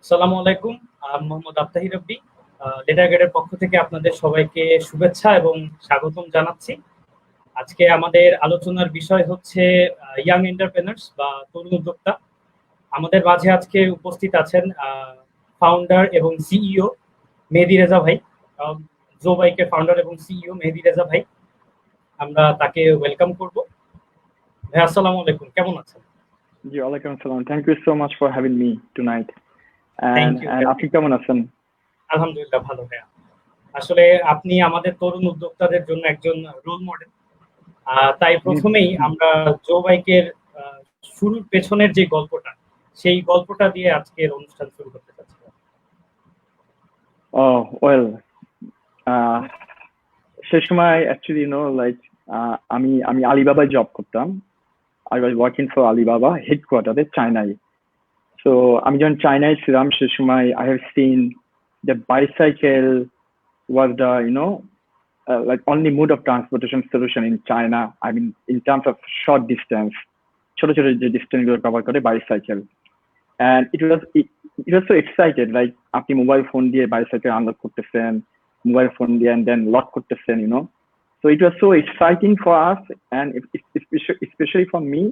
আসসালামু আলাইকুম। মোহাম্মদ আফতাহি রব্বি। লেটার গাইডের পক্ষ থেকে আপনাদের সবাইকে শুভেচ্ছা এবং স্বাগতম জানাচ্ছি। আজকে আমাদের আলোচনার বিষয় হচ্ছে ইয়াং এন্টারপ্রেনার্স বা তরুণ উদ্যোক্তা। আমাদের মাঝে আজকে উপস্থিত আছেন ফাউন্ডার এবং সিইও মেহেদি রেজা ভাই, JoBikeর ফাউন্ডার এবং সিইও মেহেদি রেজা ভাই। আমরা তাকে ওয়েলকাম করব। ভাই আসসালামু আলাইকুম, কেমন আছেন? জি ওয়ালাইকুম আসসালাম। Thank you so much for having me tonight. Thank you. আপনি কেমন আছেন? আলহামদুলিল্লাহ ভালো ভাইয়া। আসলে আপনি আমাদের তরুণ উদ্যোক্তাদের জন্য একজন রোল মডেল। তাই প্রথমেই আমরা JoBikeর শুরুর পেছনের যে গল্পটা, সেই গল্পটা দিয়ে আজকের অনুষ্ঠান শুরু করতে চাচ্ছি। ওয়েল, সে সময় অ্যাকচুয়ালি লাইক আমি আলিবাবায় জব করতাম। I was working for Alibaba headquarters চায়নায়। So আমি যখন চায়নায় ছিলাম সে সময় I have seen that bicycle was the like only mode of transportation solution in China. I mean in terms of short distance, ছোট ছোট যে distance গুলো cover করে bicycle, and it was so excited, like আপনি mobile phone দিয়ে bicycle unlock করতেছেন, mobile phone দিয়ে and then lock করতেছেন, So it was so exciting for us, and especially for me.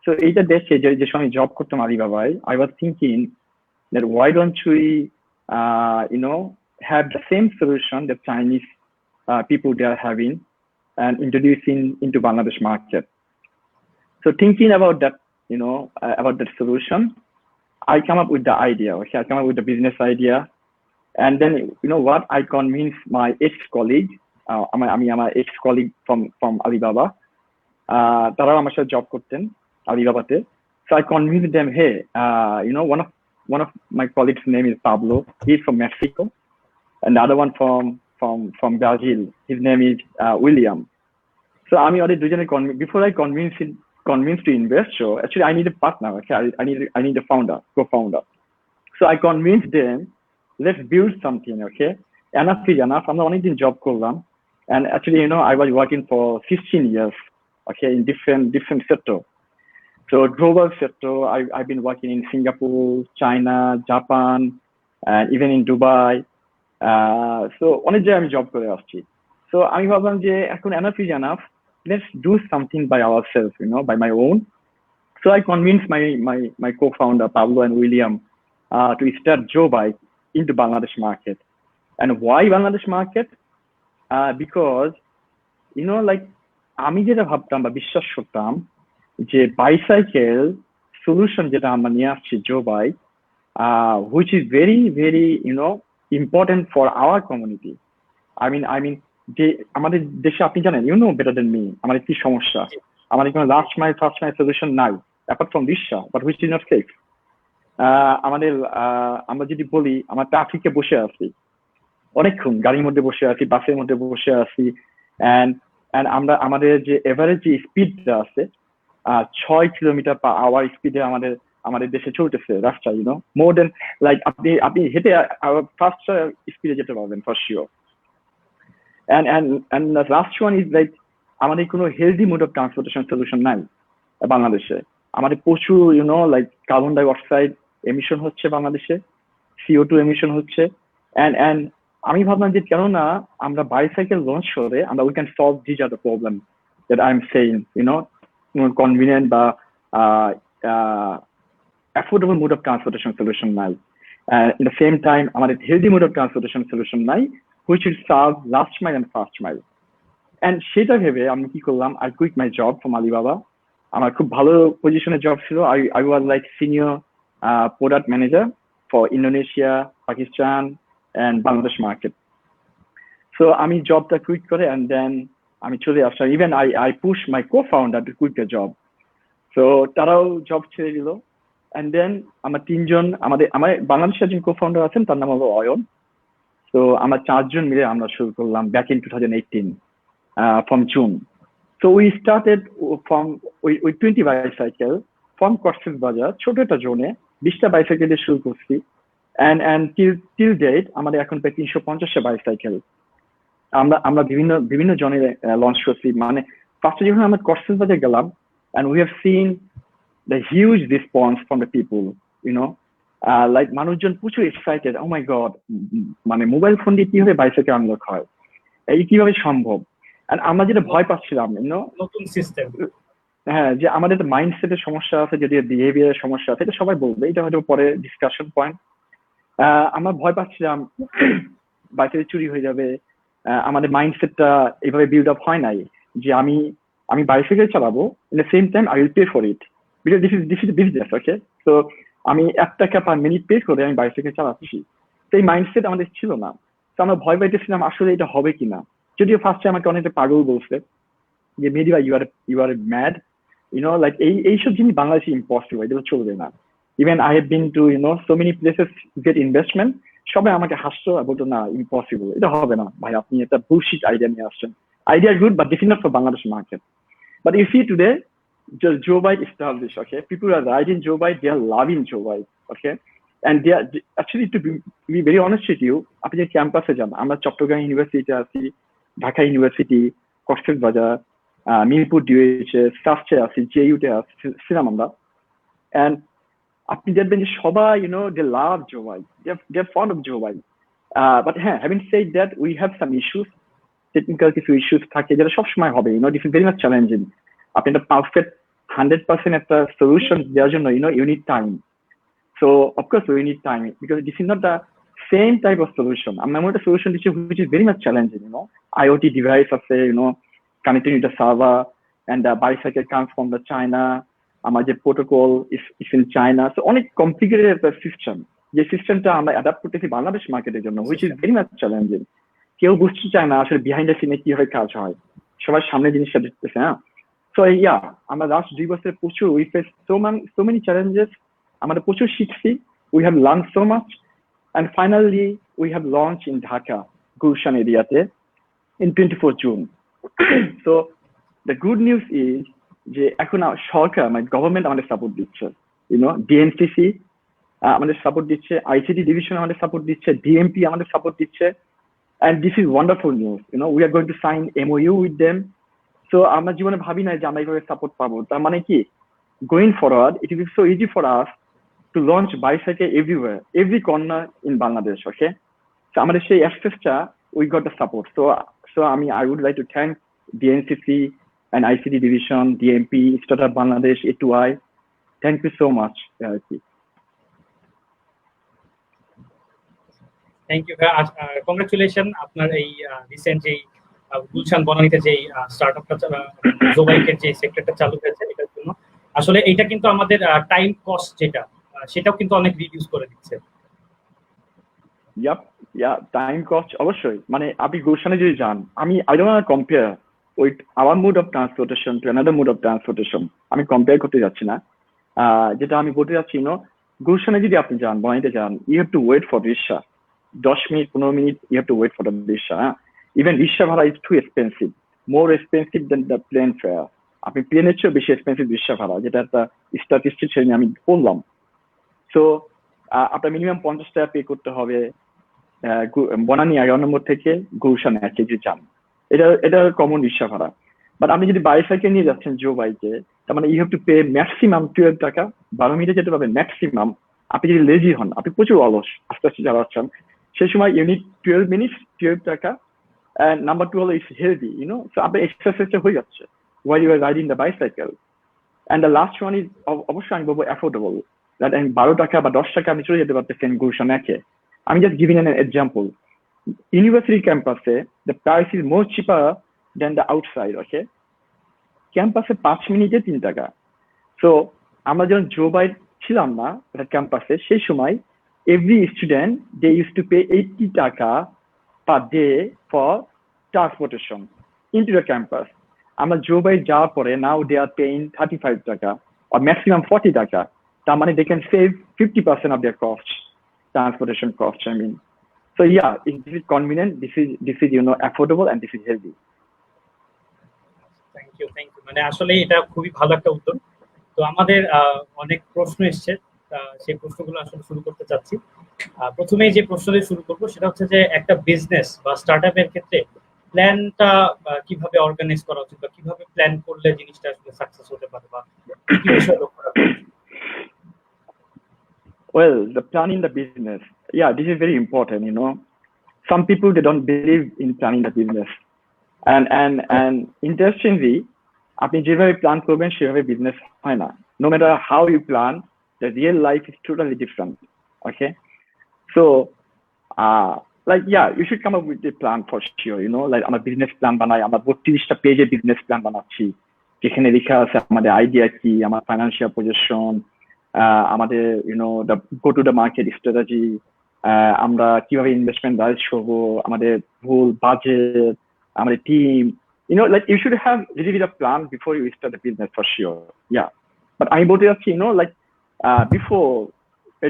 So এইটা দেখে যে সময় জব করতাম আলিবাবায়, I was thinking that why don't we have the same solution that Chinese people they are having and introducing into Bangladesh market. So thinking about that, about that solution, I come up with the idea. Okay, I come up with the business idea, and then what, I convinced my ex-colleague. আমি আমার ex-colleague from Alibaba. তারাও আমার সাথে job করতেন আলিবাবাতে. So I convinced them, hey, one of my colleagues' name is Pablo. He's from Mexico, and the other one from Brazil. His name is William. So আমি ওদের দুজনে before I convinced to invest, so actually I need a partner. Okay, I need a co-founder. So I convinced them, let's build something. Okay, enough is enough. আমরা অনেকদিন job করলাম, and actually I was working for 16 years. Okay, in different sector. So global sector, I've been working in Singapore, China, Japan, and even in Dubai. So অনেক জায়গায় আমি job করে আসছি. So আমি ভাবলাম যে এখন enough is enough. Let's do something by ourselves, by my own. So I convinced my co-founder Pablo and William to start JoBike into Bangladesh market. And why Bangladesh market? Because like আমি যেটা ভাবতাম বা বিশ্বাস করতাম যে bicycle solution যেটা আমরা নিয়ে আসছি JoBike, which is very very important for our community. I mean যে আমাদের দেশে আপনি জানেন, better than me, আমাদের কি সমস্যা, আমাদের কোনো last mile first mile solution নাই apart from rickshaw, but which is not safe. আমাদের আমরা যদি বলি আমরা ট্রাফিকে বসে আছি অনেকক্ষণ, গাড়ির মধ্যে বসে আছি, বাসের মধ্যে বসে আছি, and আমরা আমাদের যে এভারেজ যে স্পিডটা আছে 6 কিলোমিটার/আওয়ার স্পিডে আমাদের দেশে চলতেছে রাস্তায়, মোর দেন লাইক আপনি হেঁটে ফার্স্ট স্পিডে যেতে পারবেন for sure. and the last one is like আমাদের কোনো healthy mode of transportation solution নাই বাংলাদেশে। আমাদের প্রচুর like carbon die oxide emission হচ্ছে বাংলাদেশে, CO2 এমিশন হচ্ছে, and আমি ভাবলাম যে কেননা আমরা বাইসাইকেল লঞ্চ করে আমরা we can solve these are the problem that I'm saying, convenient বা affordable mode of transportation solution নাই, in the same time আমাদের healthy mode of transportation solution নাই which will serve last mile and fast mile. And সেটা ভেবে আমি কি করলাম, I quit my job from Alibaba. আমার খুব ভালো পজিশনে জব ছিল, I was like senior product manager for Indonesia, Pakistan and Bangladesh market. So আমি জবটা কুইট করে and then আমি চলে আসলাম, even I push my co-founder to quit the job. So তারাও জব ছেড়ে দিল, and then আমরা তিনজন, আমার বাংলাদেশের একজন co-founder আছেন, তার নাম হলো অয়ন। So আমরা চারজন মিলে আমরা শুরু করলাম back in 2018 from June. So we started with 20 bicycle from Cox's Bazar, ছোট একটা জোনে 20টা বাইসাইকেল দিয়ে শুরু করছি, and till date আমাদের এখন প্রায় 350টা বাইসাইকেল আমরা বিভিন্ন জনে লঞ্চ করছি। মানে ফার্স্টে যখন আমরা কক্সবাজার গেলাম, and we have seen the huge response from the people, like মানুষজন প্রচুর এক্সাইটেড, ও মাই গড, মানে মোবাইল ফোন দিয়ে কিভাবে বাইসাইকেল আনলক হয়, এই কিভাবে সম্ভব। আর আমরা যেটা ভয় পাচ্ছিলাম নতুন সিস্টেম, হ্যাঁ, যে আমাদের মাইন্ডসেটের সমস্যা আছে, যদি বিহেভিয়ারের সমস্যা আছে, এটা সবাই বলবে, এটা হয়তো পরে ডিসকাশন পয়েন্ট। আমরা ভয় পাচ্ছিলাম বাইসাইকেল চুরি হয়ে যাবে। আমাদের মাইন্ডসেটটা এভাবে বিল্ড আপ হয় নাই যে আমি বাইসাইকেল চালাবো, in the same time I will pay for it, because this is business, okay. তো আমি 1 টাকা পার মিনিট পে করে আমি বাইসাইকেল চালাচ্ছি, তো এই মাইন্ডসেট আমাদের ছিল না। তো আমরা ভয় পাইতেছিলাম আসলে এটা হবে কিনা। যদিও ফার্স্টে আমাকে অনেকটা পাগল বলছে যে মেহেদি ভাই ইউ আর ম্যাড, লাইক এইসব জিনিস বাংলাদেশে ইম্পসিবল, এগুলো চলবে না। Even I have been to so many places get investment, সবাই আমাকে হাসতো, বলতো না ইম্পসিবল, এটা হবে না ভাই, আপনি একটা বুলশিট আইডিয়া নিয়ে আসছেন। Idea is good, but this is not for Bangladesh market. But you see today, just JoBike established, okay? People are riding JoBike, they are loving JoBike, okay? And they are actually, to be very honest with you, আপনি যে ক্যাম্পাসে যান, আমরা চট্টগ্রাম ইউনিভার্সিটিতে আছি, Dhaka university, Cox's Bazar, Mirpur DOHS, সাফচে আছি, জেইউতে ছিলাম আমরা। And আপনি দেখবেন যে সবাই, they love JoBike, they're fond of JoBike. But হ্যাঁ, having said that, we have some issues, technical কিছু ইস্যুস থাকে যেটা সবসময় হবে, this is very much challenging. আপনি একটা পারফেক্ট 100% একটা সলিউশন দেওয়ার জন্য you need time. So of course we need time, because this is not the same type of solution. আমরা এমন একটা সলিউশন দিচ্ছি which is very much challenging, IoT device আছে, connecting with the server, and the bicycle comes from the China, আমার যে protocol is in China. So অনেক complicated একটা system, যে সিস্টেমটা আমরা অ্যাডাপ্ট করতেছি বাংলাদেশ মার্কেটের জন্য, which is very much challenging. কেউ বুঝতে চায় না আসলে বিহাইন্ড দ্য সিনে কিভাবে কাজ হয়, সবার সামনে জিনিসটা দেখতেছে। হ্যাঁ, সো আমরা লাস্ট 2 বছরে প্রচুর we face so many challenges, আমরা প্রচুর শিখছি, we have learn so much, and finally we have launch in Dhaka Gulshan এরিয়াতে in 24 June. So the good news is যে এখন সরকার, মানে গভর্নমেন্ট আমাদের সাপোর্ট দিচ্ছে, ডিএনসিসি আমাদের সাপোর্ট দিচ্ছে, আইসিটি ডিভিশন আমাদের সাপোর্ট দিচ্ছে, ডিএমপি আমাদের সাপোর্ট দিচ্ছে। And this is wonderful news. We are going to sign MOU with them. So আমরা জীবনে ভাবি না যে আমরা এইভাবে সাপোর্ট পাবো। তার মানে কি, going forward, it will be so easy for us to launch bicycle everywhere, every corner in Bangladesh. Okay. So আমাদের সেই accessটা, we got the support. So I would like to thank DNCC and ICT division, DMP, Startup Bangladesh, A2I. Thank you so much. Thank you, congratulation আপনার এই recent যেই গুলশান বনানীতে যেই স্টার্টআপটা JoBikeর যে সেক্টরটা চালু হয়েছে, এটার জন্য আসলে এটা কিন্তু আমাদের টাইম কস্ট যেটা, সেটাও কিন্তু অনেক রিডিউস করে দিচ্ছে। টাইম কস্ট অবশ্যই, মানে আপনি গুলশানে যদি যান, I don't want to compare with our mode of transportation to another mode of transportation, আমি কম্পেয়ার করতে যাচ্ছি না। যেটা আমি বলতে যাচ্ছি, গুলশানে যদি আপনি যান, বনানীতে যান, you have to wait for rickshaw, 10 minute 15 minute you have to wait for the rickshaw. Even rickshaw ভাড়া is too expensive, more expensive than the plane fare. আপনি প্লেনের চেয়ে বেশি এক্সপেন্সিভ রিক্সা ভাড়া, যেটা একটা স্ট্যাটিস্টিক ছেড়ে আমি বললাম। সো আপনার মিনিমাম 50 টাকা পে করতে হবে বনানী 11 নম্বর থেকে গুলশান 1 কেজি যান, এটা কমন রিক্সা ভাড়া। বাট আপনি যদি বাইসাইকেল নিয়ে যাচ্ছেন JoBike, তার মানে you have to pay maximum 12 টাকা, 12 মিনিটে যেতে পারবেন ম্যাক্সিমাম। আপনি যদি লেজি হন, আপনি প্রচুর অলস আস্তে আস্তে চালাচ্ছেন, সেই সময় ইউনিট 12 মিনিটস 12 টাকা। And number 2 হলো is healthy, so আপনার এক্সারসাইজটা হয়ে যাচ্ছে while you are riding the bicycle. And the last one is অবশ্যই আমি বলবো affordable, that 12 টাকা বা 10 টাকা আপনি চলে যেতে পারতেছেন গুলশান একে। আমি just giving an example. University campus, the price is more cheaper than the outside, okay? ক্যাম্পাসে 5 মিনিটে 3 টাকা। সো আমরা যখন JoBike ছিলাম না ক্যাম্পাসে, সেই সময় every student, they used to pay 80 taka per day for transportation into the campus. Amma JoBike jaawar pore, now they are paying 35 taka or maximum 40 taka. Tar mane they can save 50% of their costs, transportation costs, I mean. So this is convenient, this is affordable, and this is healthy. Thank you. মানে আসলে এটা খুবই ভালো একটা উত্তর। তো আমাদের অনেক প্রশ্ন এসছে, সেই প্রশ্নগুলো আসলে শুরু করতে চাচ্ছি। প্রথমেই যে প্রশ্ন দিয়ে শুরু করবো সেটা হচ্ছে যে একটা বিজনেস বা স্টার্টআপের ক্ষেত্রে প্ল্যানটা কিভাবে অর্গানাইজ করা উচিত, বা কিভাবে প্ল্যান করলে জিনিসটা আসলে সাকসেস হতে পারে, বা কি বিষয় লক্ষ্য রাখা উচিত? Well, the planning the business. Yeah, this is very important, Some people, they don't believe in planning the business. And interestingly, আপনি যেভাবে প্ল্যান করবেন সেভাবে বিজনেস হয় না। No matter how you plan, the real life is totally different. Okay? So, like, yeah, you should come up with a plan for sure, like আমার business plan বানাই, আমরা 32টা পেজে বিজনেস প্ল্যান বানাচ্ছি, যেখানে লেখা আছে আমাদের আইডিয়া কি, আমার ফাইন্যান্সিয়াল পজিশন, আমাদের the go to the market strategy, আমরা কিভাবে ইনভেস্টমেন্ট রাইজ করবো, আমাদের ভুল বাজেট, আমাদের team, like you should have a little bit of plan before you start the business for sure. Yeah, but আমি বলতে যাচ্ছি, like before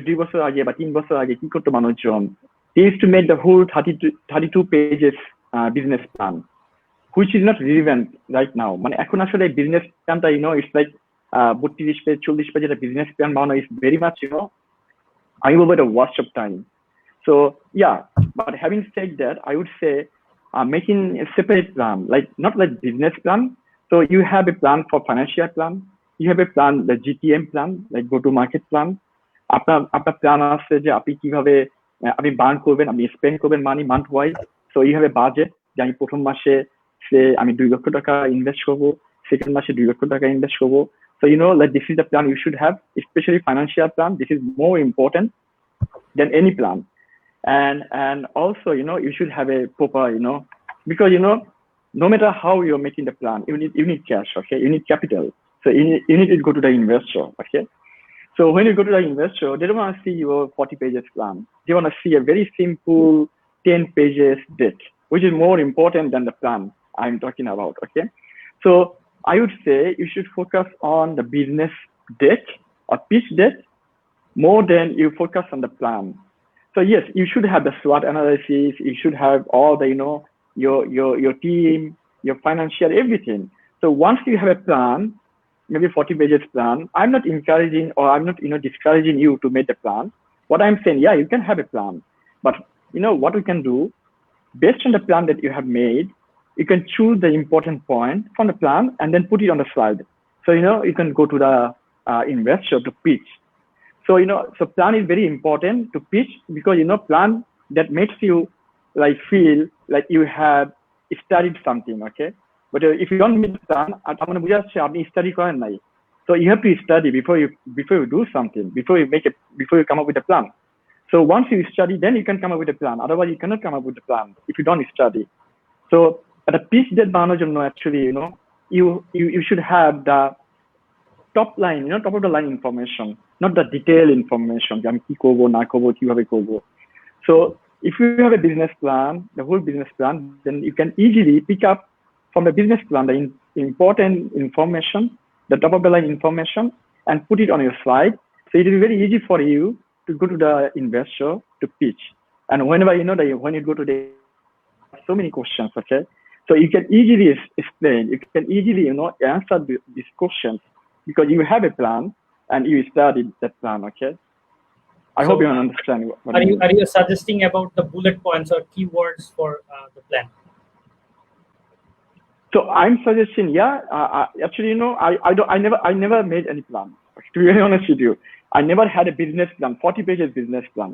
2 বছর আগে বা 3 বছর আগে কি করতো মানুষজন, they used to make the whole 32 pages business plan, which is not relevant right now. মানে এখন আসলে বিজনেস প্ল্যানটা it's like 32 পেজ 40 পেজের বিজনেস প্ল্যান বানানো is very much I will be the waste of time. So yeah, but having said that, I would say making a separate plan, like not like business plan. So you have a plan for financial plan, you have a plan, the GTM plan, like go to market plan. আপনার plan আছে যে আপনি কিভাবে আপনি burn করবেন, আপনি spend করবেন money month wise. So you have a budget যে আমি প্রথম মাসে আমি 2 লক্ষ টাকা ইনভেস্ট করবো, সেকেন্ড মাসে 2 লক্ষ টাকা ইনভেস্ট করবো। So like this is the plan you should have, especially financial plan. This is more important than any plan. And also you should have a proper because no matter how you're making the plan, you need cash. Okay, you need capital. So you need to go to the investor. Okay, so when you go to the investor, they don't want to see your 40 pages plan. They want to see a very simple 10 pages deck, which is more important than the plan I'm talking about. Okay, so I would say you should focus on the business deck or pitch deck more than you focus on the plan. So yes, you should have the SWOT analysis. You should have all the your team, your financial, everything. So once you have a plan, maybe 40 pages plan, I'm not encouraging or I'm not discouraging you to make the plan. What I'm saying, yeah, you can have a plan, but what we can do based on the plan that you have made, you can choose the important point from the plan and then put it on the slide. So you can go to the investor to pitch. So so plan is very important to pitch, because plan that makes you like feel like you have studied something. Okay, but if you don't make the plan, I'm going to study করেন নাই. So you have to study before you do something, before you come up with a plan. So once you study, then you can come up with a plan. Otherwise you cannot come up with a plan if you don't study. So at a pitch that বানানোর জন্য actually you should have the top line, top of the line information, not the detailed information. আমি কি করব না করব কিভাবে করব. So if you have a business plan, the whole business plan, then you can easily pick up from the business plan the important information, the top of the line information, and put it on your slide. So it will be very easy for you to go to the investor to pitch. And whenever when you go to the so many questions, okay, so you can easily explain, you can easily answer these questions, because you have a plan and you studied that plan. Okay, I hope you understand what are you suggesting about the bullet points or keywords for the plan? So I'm suggesting, yeah, actually I never made any plan, to be very honest with you. I never had a business plan, 40 pages business plan.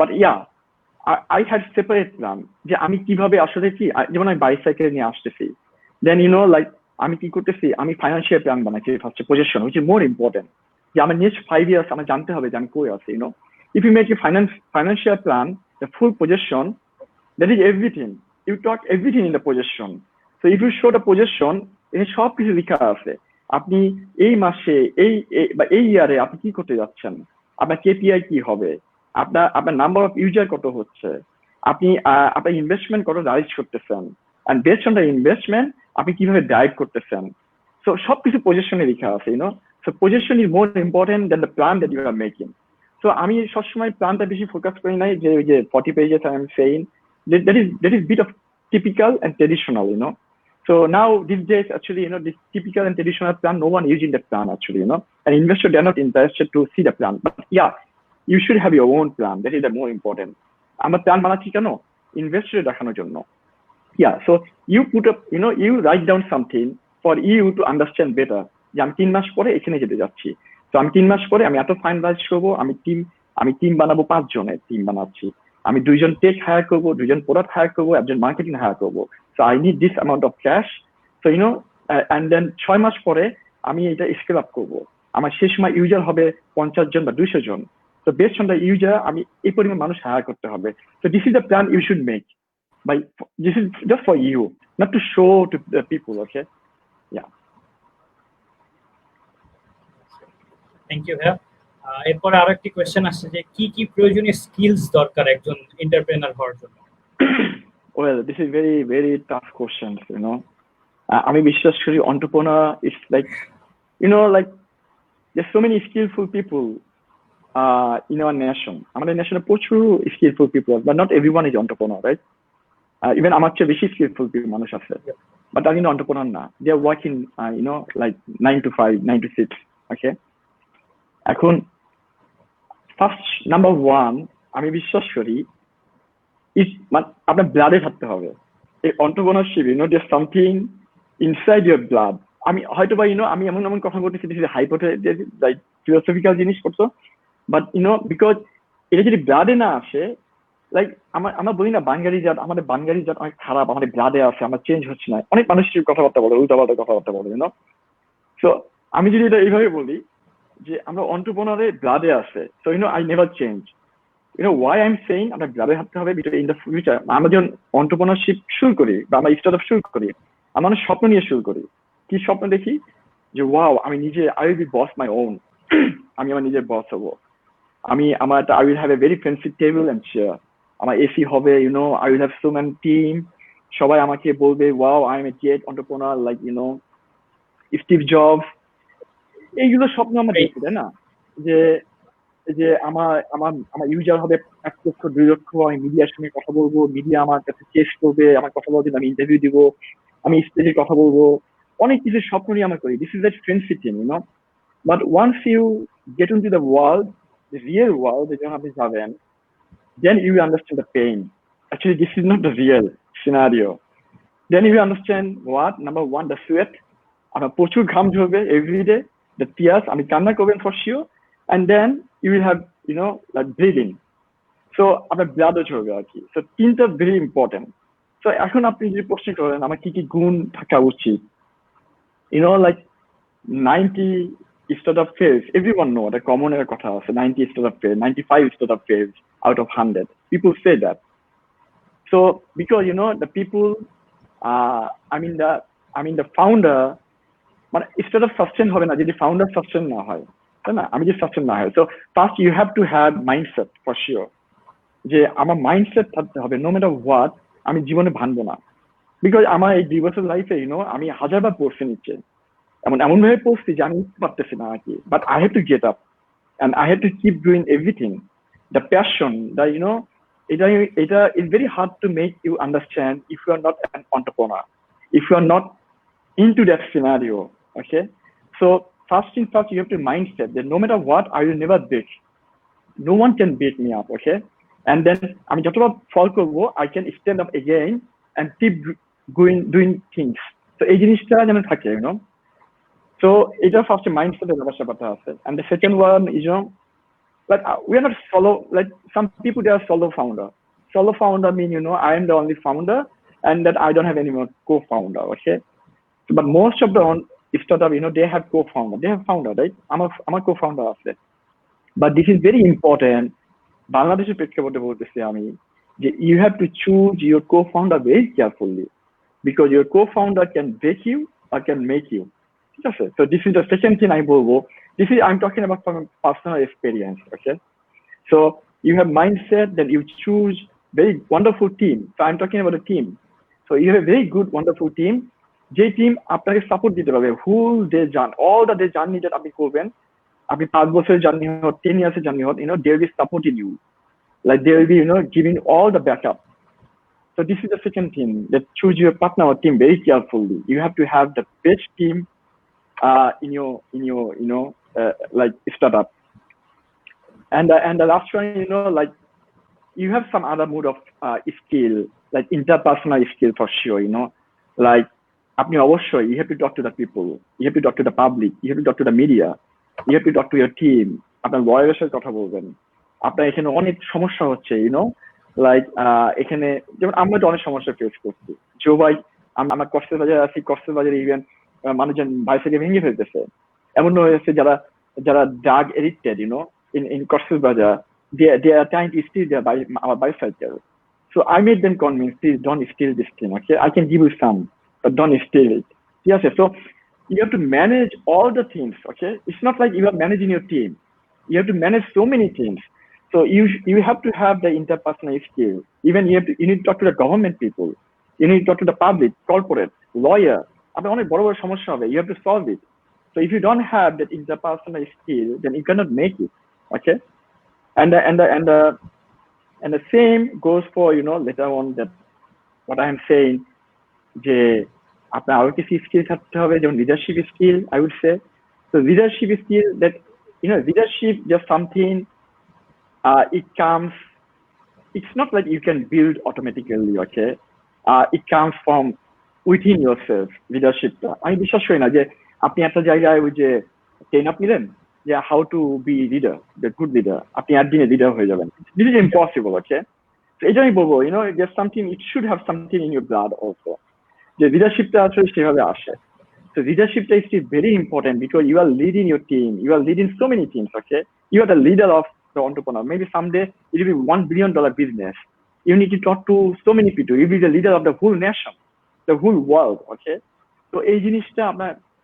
But yeah, I had separate plan যে আমি কিভাবে আসলে কি, যেমন আমি bicycle নিয়ে আসতেছি, then like আমি কি করতেছি, আমি ফাইন্যান্সিয়াল প্ল্যান বানাচ্ছি ফার্স্টে, position, which is more important, যে আমার নেক্সট 5 years আমার জানতে হবে যে আমি কই আছি। If you make a financial plan, the full position, that is everything. You talk everything in the position. So if you show the position, এখানে সব কিছু লেখা আছে। আপনি এই মাসে এই ইয়ারে আপনি কি করতে যাচ্ছেন, আপনার KPI কি হবে, আপনার নাম্বার অফ ইউজার কত হচ্ছে, আপনি আপনার ইনভেস্টমেন্ট কত রাইজ করতেছেন, and based on the investment আপনি কিভাবে ডাইভ করতেছেন। So সবকিছু পজিশনে লেখা আছে, So position is more important than the plan that you are making. So আমি সবসময় প্ল্যানটা বেশি ফোকাস করি নাই, যে 40 pages I am saying that is bit of typical and traditional, So now these days actually this typical and traditional plan, no one using that plan actually, and investors, they are not interested to see the plan. But yeah, you should have your own plan. That is the more important. আমরা plan বানাচ্ছি কেন, ইনভেস্টরে দেখানোর জন্য। Yeah, so you put up, you write down something for you to understand better, যে আমি 3 মাস পরে এখানে যেতে যাচ্ছি, তো আমি 3 মাস পরে আমি এত ফাইনালাইজ করবো, আমি টিম আমি টিম বানাবো 5 জনের টিম বানাচ্ছি, আমি 2 জন টেক হায়ার করবো, 2 জন প্রোডাক্ট হায়ার করবো, একজন মার্কেটিং হায়ার করবো। So I need this amount of cash. So and then 6 মাস পরে আমি এটা স্কেল আপ করবো, আমার সেই সময় ইউজার হবে 50 জন বা 200 জন। তো বেস্ট অন দ্য ইউজার আমি এই পরিমাণ মানুষ হায়ার করতে হবে। So this is the plan you should make. This is just for you, not to show to the people. Okay, yeah. Thank you ভাইয়া। এরপরে আরো একটি কোয়েশ্চেন আসছে যে কি কি প্রয়োজনীয় স্কিলস দরকার একজন এন্টারপ্রেনার হওয়ার জন্য? Well, this is very very tough questions. আমি বিশ্বাস করি entrepreneur is like like there's so many skillful people in our nation. আমাদের নেশনে প্রচুর skillful people, but not everyone is entrepreneur, right? Even আমার চেয়ে বেশি skillful মানুষ আছে, but তারা কিন্তু entrepreneur না, they are working like 9 to 5, 9 to 6. Okay, এখন ফার্স্ট নাম্বার 1 আমি বিশ্বাস করি আপনার ব্লাডে থাকতে হবে এই entrepreneurship. There's something inside your blood. আমি হয়তো বা আমি এমন কথা বলতেছি, this is hypothetical, like philosophical জিনিস করছো, বাট বিকজ এটা যদি ব্লাডে না আসে, লাইক আমরা বলি না বাঙালি জাত, আমাদের বাঙালি জাত অনেক খারাপ, আমাদের ব্লাডে আছে, আমরা চেঞ্জ হচ্ছে না। অনেক মানুষ কথাবার্তা বলে, উল্টাপাল্টা কথাবার্তা বলে, সো আমি যদি এটা এইভাবে বলি যে আমরা entrepreneurরে ব্লাডে আছে, so I never change. why I'm saying আমরা ব্লাডে থাকতে হবে, বিকজ ইন দ্য ফিউচার আমরা যখন entrepreneurship শুরু করি বা আমরা স্টার্টআপ শুরু করি, আমরা স্বপ্ন নিয়ে শুরু করি। কি স্বপ্ন দেখি যে ওয়াও আমি নিজে I will be boss my own, আমি আমার নিজের বস হবো, আমি আমার I will have a very fancy table and chair, আমার এসি হবে, I will have so many team, সবাই আমাকে বলবে wow I am a great entrepreneur like Steve Jobs. এইগুলো স্বপ্ন আমরা দেখি, তাই না? যে আমার আমার আমার ইউজার হবে 1 লক্ষ 2 লক্ষ, আমি মিডিয়ার সঙ্গে কথা বলবো, মিডিয়া আমার কাছে চেস করবে, আমার কথা বলার জন্য আমি ইন্টারভিউ দিব, আমি স্টেজে কথা বলবো, অনেক কিছু স্বপ্ন নিয়ে আমরা করি। This is that fancy thing, but once you get into the world, the real world, যখন আপনি যাবেন, then you will understand the pain. Actually, this is not the real scenario. Then you will understand what? Number 1, the sweat. আমার প্রচুর ঘাম ঝরবে everyday, the tears, আমি কান্না করবেন for sure, and then you will have like breathing. So আপনার ব্লাডও ঝরবে আর কি। So তিনটা very important. So এখন আপনি যদি প্রশ্ন করেন আমার কি কি গুণ থাকা উচিত, like 90 startup fails, everyone know the common কথা আছে, 90 startup fail, 95 startup fails out of 100. People say that. So because the people the founder, মানে startup sustain হবে না যদি founder sustain না হয়, তাই না? আমি যদি sustain না হয়, so first you have to have mindset for sure, যে আমার মাইন্ডসেট থাকতে হবে no matter what আমি জীবনে ভাঙবো না। বিকজ আমার এই 2 বছর লাইফে আমি 1000বার পড়ছি নিচ্ছে, এমন ভাবে পড়ছি যে আমি উঠতে পারতেছি না আর কি, but I have to get up and I have to keep doing everything. The passion, এটা is very hard to make you understand if you are not an entrepreneur, if you are not into that scenario. Okay, so first thing first, you have to mindset that no matter what I will never break, no one can beat me up. Okay, and then আমি যতবার ফল করবো I can stand up again and keep doing things. So এই জিনিসটা যেন থাকে, So it's just first mindset আছে. And the second one is like we are not solo, like some people they are solo founder. Solo founder mean I am the only founder and that I don't have any more co-founder. Okay, so, but most of the startup they have co-founder, they have founder, right? I'm a co-founder of it. But this is very important. Bangladesh's প্রেক্ষাপটে বলতেছি আমি যে you have to choose your co-founder very carefully, because your co-founder can break you or can make you. So this is the second thing I will. I'm talking about from personal experience. Okay, so you have mindset, then you choose very wonderful team. So I'm talking about a team. So you have a very good wonderful team. J team আপনাকে support দিতে পারবে whole day all the day journey that আপনি করবেন, আপনি 5 বছরের journey হোক 10 years journey হোক, they will be supporting you, like they will be giving all the backup. So this is the second thing, that choose your partner or team very carefully. You have to have the best team in your like startup. And the last one, like you have some other mode of skill, like interpersonal skill for sure, like আপনি অবশ্যই you have to talk to the people, you have to talk to the public, you have to talk to the media, you have to talk to your team, আপনার লয়ারের সাথে কথা বলবেন, আপনার এখানে অনেক সমস্যা হচ্ছে লাইক এখানে যেমন আমরা তো অনেক সমস্যা ফেস করছি JoBike আমার কক্সবাজার আছি কক্সবাজারে ইভেন মানুষজন বাইসাইকেল ভেঙে ফেলতেছে এমন হয়েছে যারা drug addicted in Cox's Bazar they are trying to steal our bicycle. So I made them convinced, please don't steal this thing, okay? I can give you some, but don't steal it. Yes, so you have to manage all the things, okay? It's not like you are managing your team. You have to manage so many things. So you have to have the interpersonal skill. Even you need to talk to the government people. You need to talk to the public, corporate, lawyer. You have to solve it. So if you don't have that interpersonal skill, then you cannot make it, okay? And the same goes for later on that what I am saying যে আপনার আরো কিছু skill থাকতে হবে যেমন leadership skill I would say. So leadership skill that leadership just something it comes, it's not like you can build automatically, okay? It comes from within yourself. Leadership আমি বিশ্বাস করি না যে আপনি একটা জায়গায় ওই যে ট্রেন আপ নিলেন যে how to be leader, the good leader, আপনি একদিনে লিডার হয়ে যাবেন. This is impossible, okay? So এই জন্যই বলবো there's something, it should have something in your blood also. যে লিডারশিপটা আসলে সেভাবে আসে. So leadership is still very important because you are leading your team, you are leading so many teams, okay? You are the leader of the entrepreneur. Maybe someday it will be $1 billion business. You need to talk to so many people. You will be the leader of the whole nation, the whole world, okay? So এই জিনিসটা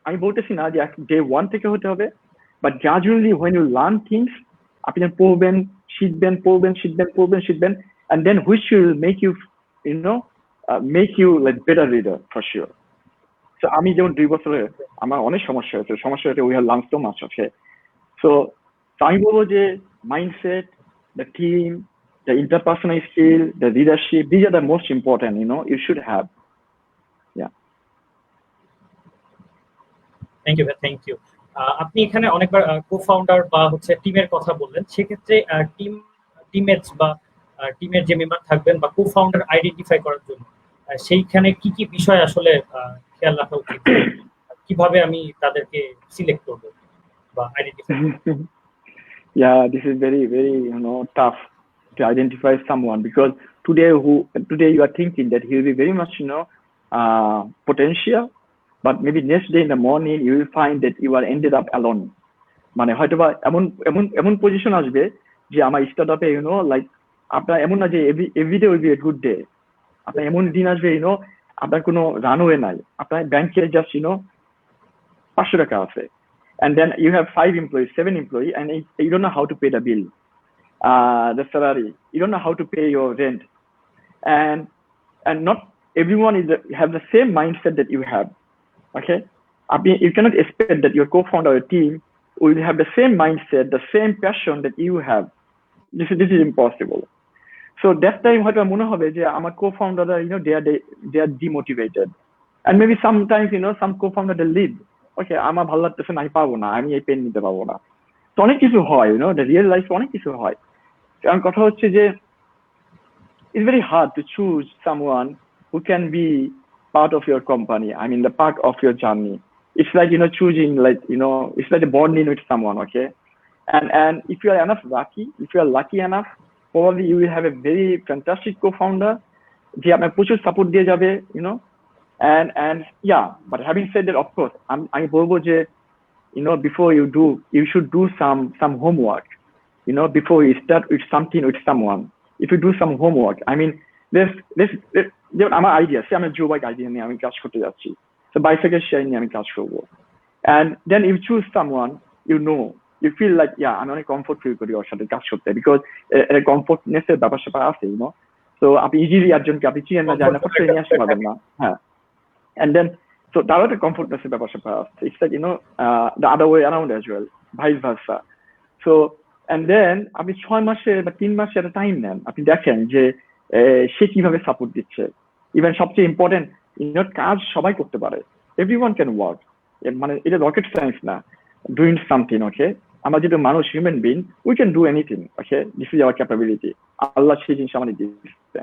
আমি বলতেছি না যে day 1 থেকে হতে হবে, but gradually when you learn things, আপনি পড়বেন, শিখবেন, and then which will make you, make you like better leader for sure. So আমি যেমন 2 বছরে আমার অনেক সমস্যা হয়েছে, we have learned so much, okay? So আমি বলবো যে mindset, the team, the interpersonal skill, the leadership, these are the most important, you should have. Yeah. Thank you. আপনি এখানে অনেকবার কো-ফাউন্ডার বা টিমের কথা বললেন, সেক্ষেত্রে টিমমেটস বা টিমের যে মেম্বার থাকবেন বা কো-ফাউন্ডার আইডেন্টিফাই করার জন্য সেইখানে কি কি বিষয় আসলে খেয়াল রাখা উচিত, কিভাবে আমি তাদেরকে সিলেক্ট করব বা আইডেন্টিফাই করব? Yeah, this is very very tough to identify someone because today you are thinking that he will be very much potential, but maybe next day in the morning you will find that you are ended up alone. মানে হয়তোবা এমন position আসবে যে আমার স্টার্টআপে like আপনার এমন না যে everyday will be a good day, আপনার এমন দিন আসবে আপনার কোনো রানওয়ে নাই, আপনার ব্যাংকে জাস্ট 500 টাকা আছে, and then you have 5 employees, 7 employees, and you don't know how to pay the bill, the salary, you don't know how to pay your rent, and not everyone have the same mindset that you have, okay? You cannot expect that your co-founder or team will have the same mindset, the same passion that you have. This is impossible. So that time হয়তো মনে হবে যে আমার co-founder they are demotivated, and maybe sometimes some co-founder they leave, okay আমার ভালো লাগতেছে না, আমি পারবো না, আমি এই পেন নিতে পারবো না, তো অনেক কিছু হয় the real life অনেক কিছু হয়। কারণ কথা হচ্ছে যে it's very hard to choose someone who can be part of your company, I mean the part of your journey. It's like choosing like it's like bonding with someone, okay? And if you are lucky enough, probably you will have a very fantastic co-founder যে আপনার প্রচুর support দিয়ে যাবে, and yeah, but having said that, of course আমি বলবো যে before you should do some homework, before you start with something with someone. If you do some homework, I mean যেমন আমার আইডিয়া আমি JoBike আইডিয়া নিয়ে আমি কাজ করতে যাচ্ছি, তো বাইসাইকেল শেয়ার নিয়ে আমি কাজ করবো, and then you choose someone you feel like আমি অনেক কমফোর্ট ফিল করি ওর সাথে কাজ করতে, বিকজ এর কমফোর্টনেস এর ব্যাপার আছে, তো আপনি ইজিলি একজনকে আপনি চিনেন না জানেন না করতে নিয়ে আসতে পারবেন না, হ্যাঁ, and then so তারও একটা কমফোর্টনেস এর ব্যাপার আছে, it's like the other way around as well, vice versa. So and then আপনি 6 মাসে বা 3 মাসে একটা টাইম নেন, আপনি দেখেন যে সে কিভাবে সাপোর্ট দিচ্ছে। ইভেন সবচেয়ে ইম্পর্টেন্ট কাজ সবাই করতে পারে, এভরিওয়ান ক্যান ওয়ার্ক, মানে এটা রকেট সায়েন্স না, doing something, okay? আমরা যেটা মানুষ, human being, we can do anything, okay? This is our capability. আল্লাহ সেই জিনিস আমাদের দিচ্ছে,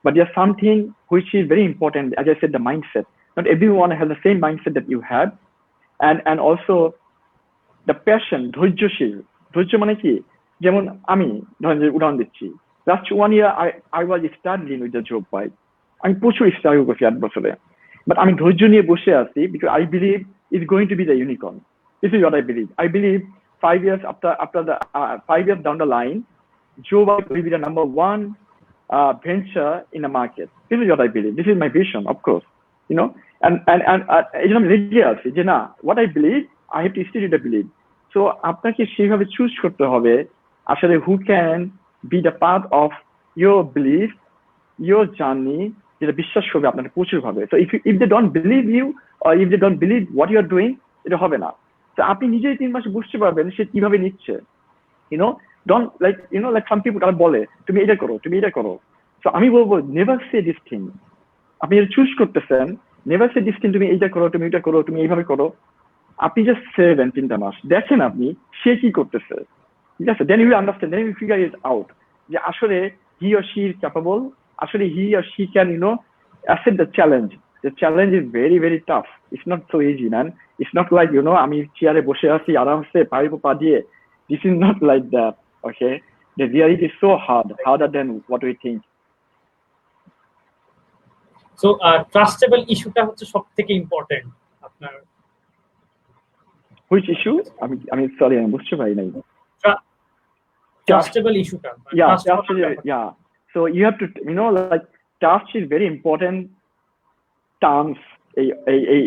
but there's something which is very important, as I said, the mindset. Not everyone has the same mindset that you have, and also the passion, ধৈর্যশীল। ধৈর্য মানে কি যেমন আমি ধরেন যে উদাহরণ দিচ্ছি, last 1 year I was struggling with the JoBike. আমি প্রচুর স্ট্রাগল করছি 8 বছরে, বাট আমি ধৈর্য নিয়ে বসে আছি because I believe it's going to be the unicorn. This is what I believe. I believe 5 years after the 5 years down the line, JoBike will be the number one venture in the market. This is what I believe. This is my vision, of course. You know, and এই জন্য আমি ready আছি যে না, what I believe I have to still to believe. So আপনাকে সেইভাবে choose করতে হবে আসলে who can be the part of your belief, your journey, যেটা বিশ্বাস করবে আপনাকে প্রচুর ভাবে. So if they don't believe you or if they don't believe what you are doing, এটা হবে না. তো আপনি নিজেই 3 মাসে বুঝতে পারবেন সে কিভাবে নিচ্ছে. You know, don't like some people তারা বলে তুমি এটা করো, তুমি এটা করো. So আমি বলবো never say this thing. আপনি এটা চুজ করতেছেন, never say this thing, তুমি এইটা করো, তুমি এটা করো, তুমি এইভাবে করো. আপনি just সেভেন 3টা মাস দেখেন আপনি সে কি করতেছে, ঠিক আছে? Then you will understand, then you will figure it out যে আসলে he or she is capable, আসলে he or she can accept the challenge. The challenge is very very tough. It's not so easy, man. It's not like আমি চেয়ারে বসে আছি আরামসে পায়ে পা দিয়ে. This is not like that, okay? The reality is so hard, harder than what we think. So trustable ইস্যুটা হচ্ছে সবথেকে ইম্পর্টেন্ট আপনার। Which issue? আমি sorry, আমি বুঝতে পারি নাই। Trustable ইস্যুটা। Yeah. So you have to, like trust is very important terms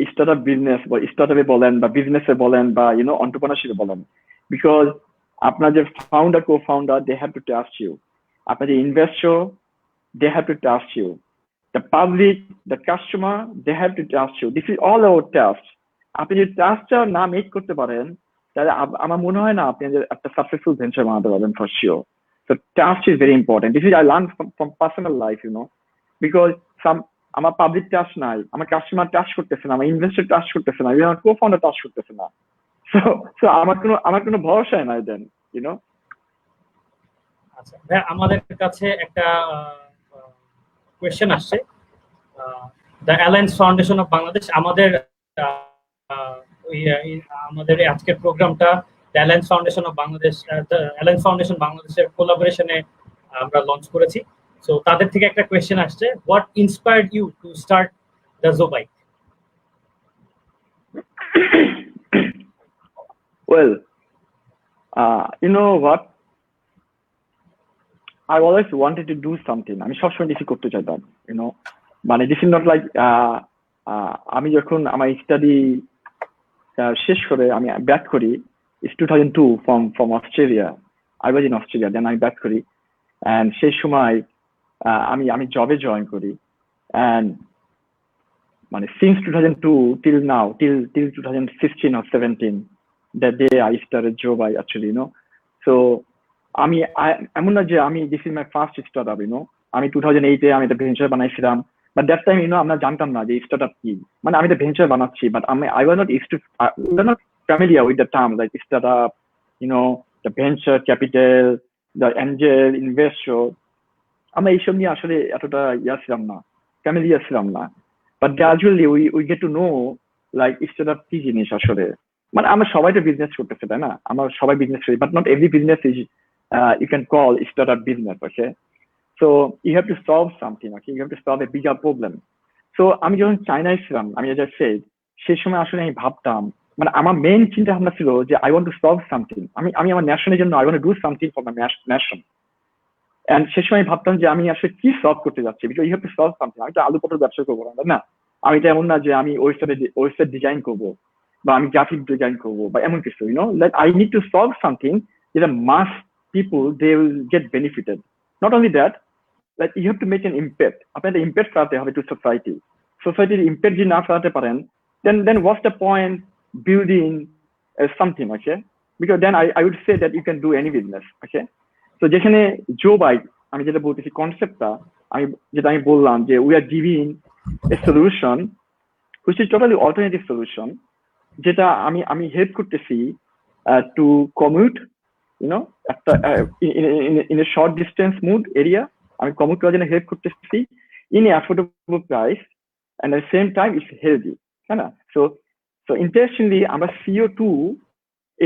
a startup business বা startup এ বলেন বা বিজনেসে বলেন বা entrepreneurship এ বলেন, because আপনার যে founder co-founder, they have to trust you. আপনার যে investor, they have to trust you. The public, the customer, they have to trust you. This is all about trust. আপনি যদি ট্রাস্টটা না মেক করতে পারেন তাহলে আমার মনে হয় না আপনি একটা সাকসেসফুল ভেঞ্চার বানাতে পারবেন for sure. So trust is very important. This is I learned from personal life, because আমার পাবলিক ট্রাস্ট নাই, আমার কাস্টমার ট্রাস্ট করতেছে না, আমার ইনভেস্টর ট্রাস্ট করতেছে না, আমার কো-ফাউন্ডার ট্রাস্ট করতেছে না। So আমার কোনো ভরসা নাই দেন, আচ্ছা ভাই, আমাদের কাছে একটা কোয়েশ্চেন আসছে। The alliance foundation of Bangladesh, আমাদের আজকের প্রোগ্রামটা the alliance foundation of Bangladesh, alliance foundation বাংলাদেশের কোলাবোরেশনে আমরা লঞ্চ করেছি। সো তাদের থেকে একটা কোয়েশ্চেন আসছে, what inspired you to start the JoBike? Well, you know what? I always wanted to do something. আমি সবসময় কিছু করতে চাইতাম, মানে this is not like আমি যখন আমার স্টাডি শেষ করে আমি ব্যাক করি, it's 2002 from Australia. I was in Australia, then I back করি, and সেই সময় আমি জবে জয়েন করি, and মানে since 2002 till now, till 2016 or 17, that day I started JoBike actually, so আমি এমন না যে আমি this is my first startup, আমি 2008 আমি একটা ভেঞ্চার বানাইছিলাম, but that time আমরা জানতাম না যে স্টার্টআপ কি, মানে আমি একটা ভেঞ্চার বানাচ্ছি, but I was not used to, we were not familiar with the term like startup, the venture capital, the angel investor. আমরা এইসব নিয়ে আসলে এতটা ছিলাম না, ফ্যামিলিয়ার ছিলাম না, but gradually we get to know like startup কি জিনিস আসলে। মানে আমরা সবাই তো বিজনেস করতেছে, তাই না? আমরা সবাই বিজনেস করি, but not every business is you can call startup business, okay? So you have to solve something, okay? You have to solve a bigger problem. So আমি যখন চায়নায় ছিলাম, আমি as I said, সেই সময় আসলে আমি ভাবতাম, মানে আমার মেইন চিন্তা ভাবনা ছিল যে I want to solve something. আমি আমার ন্যাশনের জন্য I want to do something for my nation. And সেই সময় ভাবতাম যে আমি আসলে কি সলভ করতে যাচ্ছি, because you have to solve something. আমি তো আলু পটল ব্যবসা করবো না, আমি তো এমন না যে আমি ওয়েবসাইট ডিজাইন করবো বা আমি গ্রাফিক ডিজাইন করবো বা এমন কিছু, like I need to solve something that a mass people they will get benefited. Not only that, like you have to make an impact. আপনাদের impact ফেলাতে হবে to society. Societyর impact যদি না ফেলাতে পারেন, then what's the point building something, okay? Because then I would say that you can do any business, okay? So যেখানে JoBike, আমি যেটা বলতেছি কনসেপ্টটা, আমি বললাম যে we are giving a solution which is totally alternative solution, যেটা আমি হেল্প করতেছি to commute, একটা in a short distance mode area, আমি কমিউট করার জন্য হেল্প করতেছি in a affordable price, and at the same time it's healthy, তাই না? So interestingly আমরা CO2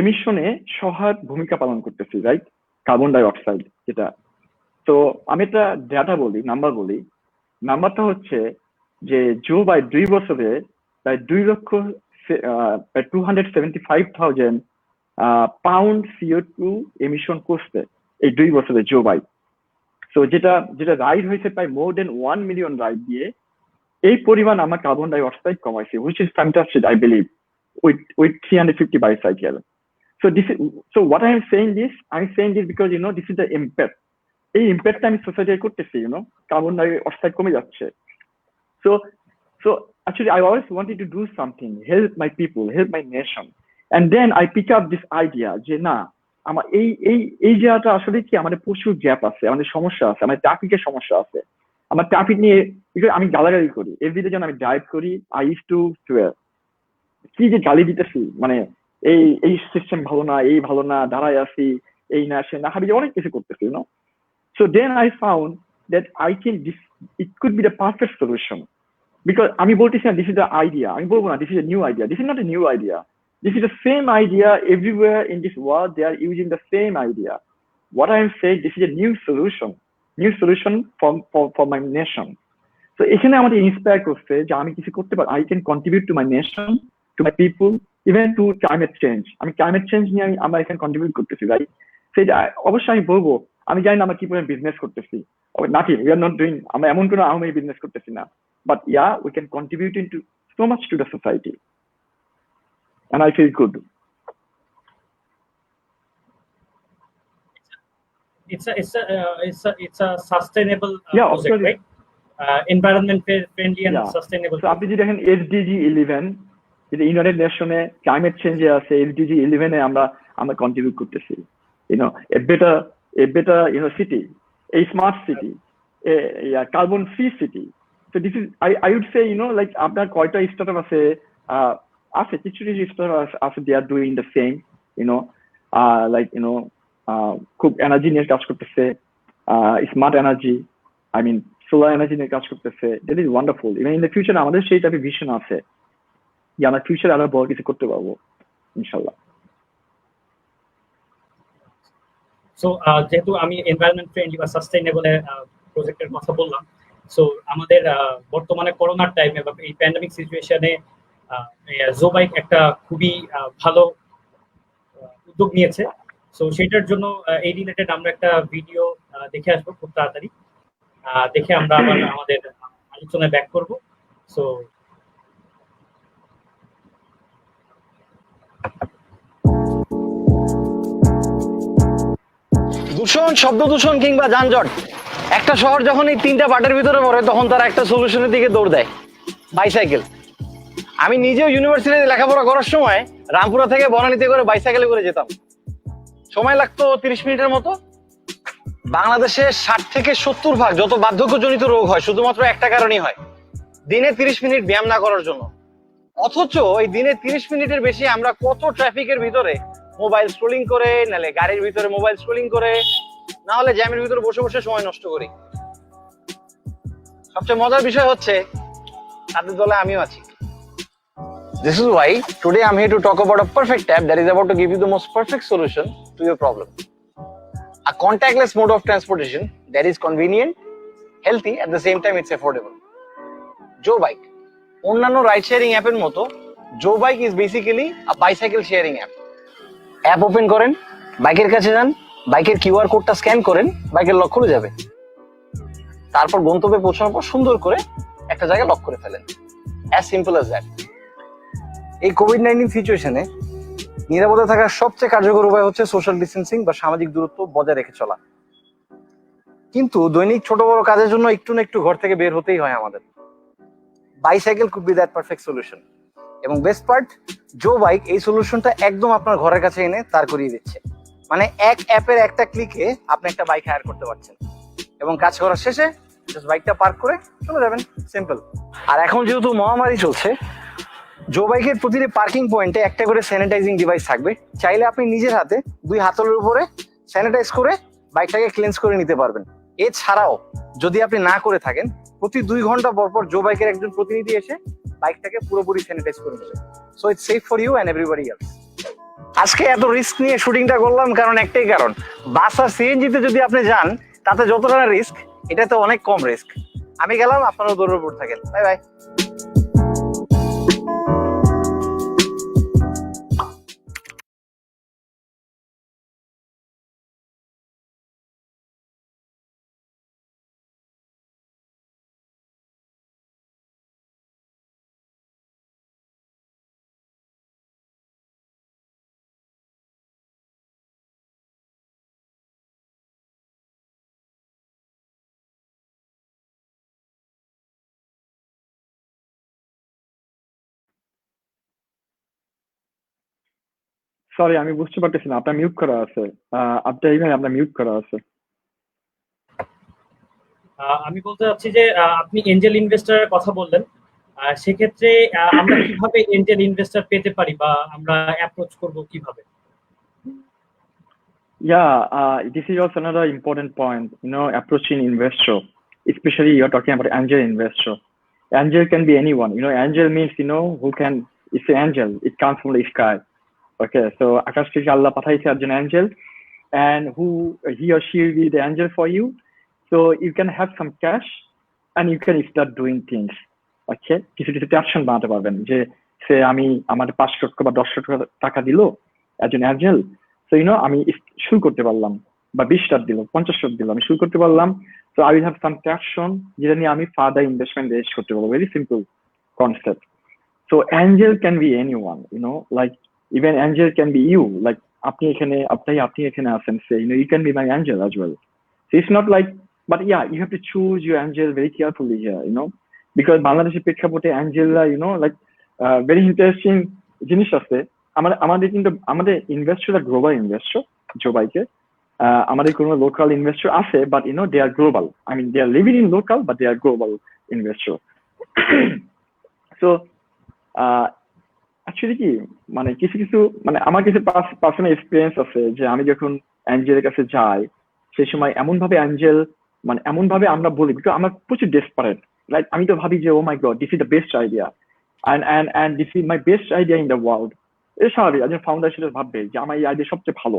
এমিশনে সহায়ক ভূমিকা পালন করতেছি, রাইট? কার্বন ডাই অক্সাইড যেটা। তো আমি একটা ডাটা বলি, নাম্বার বলি। নাম্বারটা হচ্ছে যে JoBike 2 বছরে প্রায় 275,000 পাউন্ড CO2 এমিশন করছে এই 2 বছরে JoBike। সো যেটা রাইড হয়েছে প্রায় মোর দেন 1 মিলিয়ন রাইড দিয়ে এই পরিমাণ আমার কার্বন ডাই অক্সাইড কমাইছে, which is fantastic, I believe, with 350 bicycle. So what I am saying this, because this is the impact. এই ইম্প্যাক্টটা আমি সোসাইটি করতেছি, কার্বন ডাই অক্সাইড কমে যাচ্ছে। So actually I always wanted to do something, help my people, help my nation, and then I pick up this idea যে না আমার এই জায়গাটা আসলে কি আমাদের প্রচুর গ্যাপ আছে, আমাদের সমস্যা আছে, আমাদের ট্রাফিকের সমস্যা আছে। আমার ট্রাফিক নিয়ে আমি গালাগালি করি, এভরিডে যখন আমি ড্রাইভ করি আই ইউজ টু সুয়ার, কি যে গালি দিতেছি, মানে এই সিস্টেম ভালো না, এই ভালো না, দাঁড়ায় আছি, এই না সে না, হাবি অনেক কিছু করতেছি, So then I found that I think it could be the perfect solution, because আমি বলতেছি না this is the idea, আমি বলবো না this is a new idea, this is not a new idea, this is the same idea everywhere in this world, they are using the same idea. What I am saying, this is a new solution for my nation. So এখানে আমাদের inspire করছে যে আমি কিছু করতে পারি, I can contribute to my nation, to my people, even to climate change. আমি climate change নিয়ে আমরা এখানে কন্ট্রিবিউট করতেছি, রাইট? সেটা অবশ্যই আমি বলবো, আমি জানি না আমরা কি পরিমাণ বিজনেস করতেছি, নাকি we are not doing, আমরা এমন কোনো আহমী বিজনেস করতেছি না, but yeah, we can contribute into so much to the society, and I feel good. It's a sustainable project, right? Environment friendly and sustainable. So আপনি যদি দেখেন SDG 11, যেটা United নেশনে climate চেঞ্জে আছে, SDG 11 এ আমরা কন্ট্রিবিউট করতেছি, a better city, a smart city, a carbon free city. So this is, I would say, like আপনার কয়টা startup আছে, কিছু স্টার্টআপ আছে, they are doing the same, like খুব এনার্জি নিয়ে কাজ করতেছে, smart energy, I mean solar energy নিয়ে কাজ করতেছে। That is wonderful. Even in the future আমাদের সেই টাইপের ভিশন আছে যে আমরা ফিউচারে আরো বড় কিছু করতে পারবো ইনশাল্লাহ। সো যেহেতু আমি এনভায়রনমেন্ট ফ্রেন্ডলি বা সাস্টেইনেবল প্রজেক্টের কথা বললাম, সো আমাদের বর্তমানে করোনার টাইমে বা এই প্যান্ডেমিক সিচুয়েশনে JoBike একটা খুবই ভালো উদ্যোগ নিয়েছে। সো সেটার জন্য এই রিলেটেড আমরা একটা ভিডিও দেখে আসবো খুব তাড়াতাড়ি, দেখে আমরা আবার আমাদের আলোচনায় ব্যাক করব। সো দূষণ, শব্দ দূষণ কিংবা যানজট, একটা শহর যখন এই তিনটা পার্টের ভিতরে পড়ে তখন তারা একটা সলিউশনের দিকে দৌড় দেয়, বাইসাইকেল। আমি নিজেও ইউনিভার্সিটিতে লেখাপড়া করার সময় রামপুরা থেকে বনানীতে করে বাইসাইকেলে করে যেতাম, সময় লাগতো 30 মিনিটের মতো। বাংলাদেশে 60 থেকে 70% যত বার্ধক্যজনিত রোগ হয় শুধুমাত্র একটা কারণেই হয়, দিনে 30 মিনিট ব্যায়াম না করার জন্য। অথচ এই দিনে 30 মিনিটের বেশি আমরা কত ট্রাফিকের ভিতরে মোবাইল স্ক্রলিং করে, নালে গাড়ির ভিতরে মোবাইল স্ক্রলিং করে, না হলে জ্যামের ভিতরে বসে বসে সময় নষ্ট করি। সবচেয়ে মজার বিষয় হচ্ছে তাদের দলে আমিও আছি। This is why today I'm here to talk about a perfect app that is about to give you the most perfect solution to your problem. A contactless mode of transportation that is convenient, healthy, at the same time it's affordable. JoBike. অন্যান্য ride sharing অ্যাপের মতো JoBike is basically a bicycle sharing app. App open করেন, বাইকের কাছে যান, বাইকের QR কোডটা scan করেন, বাইকের লক খুলে যাবে। তারপর গন্তব্যে পৌঁছানোর পর সুন্দর করে একটা জায়গায় লক করে ফেলেন। As simple as that. এই কোভিড-19 সিচুয়েশনে নিরাপদে থাকার সবচেয়ে কার্যকর উপায় হচ্ছে সোশ্যাল ডিস্টেন্সিং বা সামাজিক দূরত্ব বজায় রেখে চলা। কিন্তু দৈনিক ছোট বড় কাজের জন্য একটু না একটু ঘর থেকে বের হতেই হয় আমাদের। Bicycle could be that perfect solution. এবং বেস্ট পার্ট, JoBike এই সলিউশনটা একদম আপনার ঘরের কাছে এনে দাঁড় করিয়ে দিচ্ছে। মানে এক অ্যাপের একটা ক্লিকে আপনি একটা বাইক হায়ার করতে পারছেন এবং কাজ করার শেষে জাস্ট বাইকটা পার্ক করে চলে যাবেন, সিম্পল। আর এখন যেহেতু মহামারী চলছে, JoBikeর প্রতিটি পার্কিং পয়েন্টে একটা করে স্যানিটাইজিং ডিভাইস থাকবে। চাইলে আপনি নিজের হাতে 2 হাতলের উপরে স্যানিটাইজ করে বাইকটাকে ক্লিনস করে নিতে পারবেন। এছাড়াও যদি আপনি না করে থাকেন, প্রতি 2 ঘন্টা পর পর JoBikeর একজন প্রতিনিধি এসে বাইকটাকে পুরোপুরি স্যানিটাইজ করে নেবে। So it's safe for you and everybody else. আজকে এত রিস্ক নিয়ে শুটিংটা করলাম কারণ একটাই কারণ, বাস আর সিএনজিতে যদি আপনি যান তাতে যতটা রিস্ক এটাতে অনেক কম রিস্ক। আমি গেলাম, আপনারাও দৌড়ের উপর থাকেন। Bye bye. সরি, আমি বুঝতে পারতেছি না, আপনার মিউট করা আছে। আপনার ইভেন আপনার মিউট করা আছে। আমি বলতে চাচ্ছি যে আপনি এঞ্জেল ইনভেস্টরের কথা বললেন, সেক্ষেত্রে আমরা কিভাবে এঞ্জেল ইনভেস্টর পেতে পারি বা আমরা অ্যাপ্রোচ করব কিভাবে? Yeah, this is also another important point, approaching investor, especially you're talking about angel investor. Angel can be anyone, angel means, who can, it's an angel, it comes from the sky. Okay, so আকাশ থেকে আল্লাহ পাঠাইছে একজন angel, and he or she will be the angel for you. So you can have some cash and you can start doing things. Okay, কিছু কিছু action বানাতে পারবেন, যে সে আমি আমাদের 5 লক্ষ বা 10 লক্ষ টাকা দিল একজন angel, so আমি শুরু করতে পারলাম, বা 20 লাখ দিল, 50 লাখ দিল, আমি শুরু করতে পারলাম। So I will have some traction যেটা নিয়ে আমি ফার্দার ইনভেস্টমেন্ট রেজ করতে পারবো। Very simple concept. So angel can be anyone, like even angel can be you, like আপনি এখানে আছেন, say you can be my angel as well. So it's not like, but yeah, you have to choose your angel very carefully here, because বাংলাদেশের প্রেক্ষাপটে অ্যাঞ্জেলরা like very interesting জিনিস আছে। আমাদের কিন্তু আমাদের ইনভেস্টররা গ্লোবাল ইনভেস্টর JoBike, আমাদের কোনো লোকাল ইনভেস্টর আছে, but they are global. I mean, they are living in local, but they are global investor. So actually কি, মানে কিছু কিছু, মানে আমার কিছু পার্সোনাল এক্সপিরিয়েন্স আছে, যে আমি যখন অ্যাঞ্জেলের কাছে যাই সেই সময় এমন ভাবে আমরা বলি, বিকজ আমরা প্রচুর ডেসপারেট, লাইক আমি তো ভাবি যে oh my god, this is the best idea, and this is my best idea in the world. এটা স্বাভাবিক, একজন ফাউন্ডার সেটা ভাববে যে আমার এই আইডিয়া সবচেয়ে ভালো,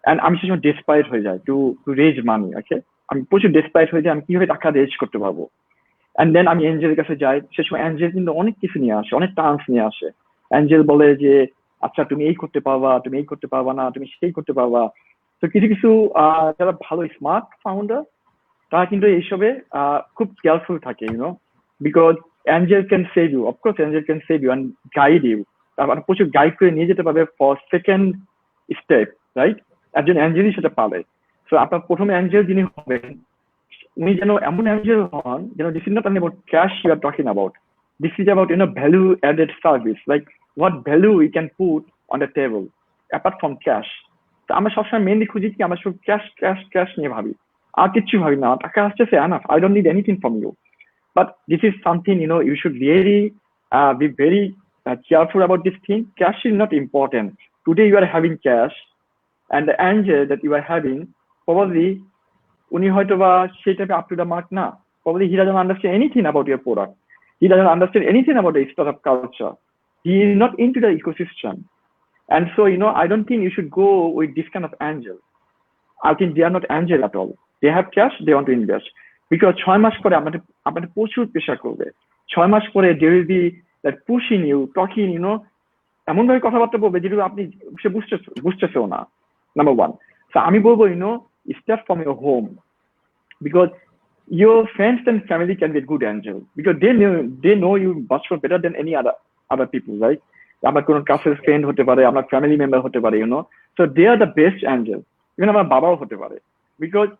and আমি সেই সময় ডেসপারেট হয়ে যাই টু রেজ মানি। ওকে, আমি প্রচুর ডেসপারেট হয়ে যাই, আমি কিভাবে টাকা রেজ করতে পারবো। অ্যান্ড দেন আমি অ্যাঞ্জেলের কাছে যাই, সে সময় অ্যাঞ্জেল কিন্তু অনেক কিছু নিয়ে আসে, অনেক টার্মস নিয়ে আসে। অ্যাঞ্জেল বলে যে আচ্ছা তুমি এই করতে পারবা, তুমি এই করতে পারবা না, তুমি সেই করতে পারবা। তো কিছু কিছু যারা ভালো স্মার্ট ফাউন্ডার তারা কিন্তু এইসবে খুব কেয়ারফুল থাকে, because angel can save you, of course angel can save you and guide you, তারপর প্রচুর গাইড করে নিয়ে যেতে পারবে ফর সেকেন্ড স্টেপ, রাইট? একজন অ্যাঞ্জেলই সেটা পাবে। সো আপনার প্রথমে অ্যাঞ্জেল যিনি হবেন উনি যেন এমন অ্যাঞ্জেল হন যেন this is not only about cash you are talking about, this is about value added service, like what value we can put on the table apart from cash. তো আমরা সবসময় মেনলি খুঁজি কি, আমরা শুধু ক্যাশ নিয়ে ভাবি, আর কিছু ভাবি না, টাকা আসছে enough, I don't need anything from you. But this is something, you should really be very careful about this thing. Cash is not important. Today you are having cash, and the angel that you are having probably উনি হয়তো বা সেই টাইপে up to the mark না, probably he doesn't understand anything about your product. He doesn't understand anything about the startup culture. He is not into the ecosystem. And so, I don't think you should go with this kind of angel. I think they are not angel at all. They have cash, they want to invest. Because 6 মাস পরে আপনাদের প্রচুর pressure করবে। 6 মাস পরে they will be like pushing you, talking, এমন ভাবে কথাবার্তা বলবে যেগুলো আপনি সে বুঝতেছেও না, নাম্বার 1. So আমি বলবো, start from your home, because your friends and family can be a good angel, because they know you much more better than any other people, right? আমার কোন কাছের ফ্রেন্ড হতে পারে, আমার ফ্যামিলি মেম্বার হতে পারে, so they are the best angel. even আমার বাবাও হতে পারে, because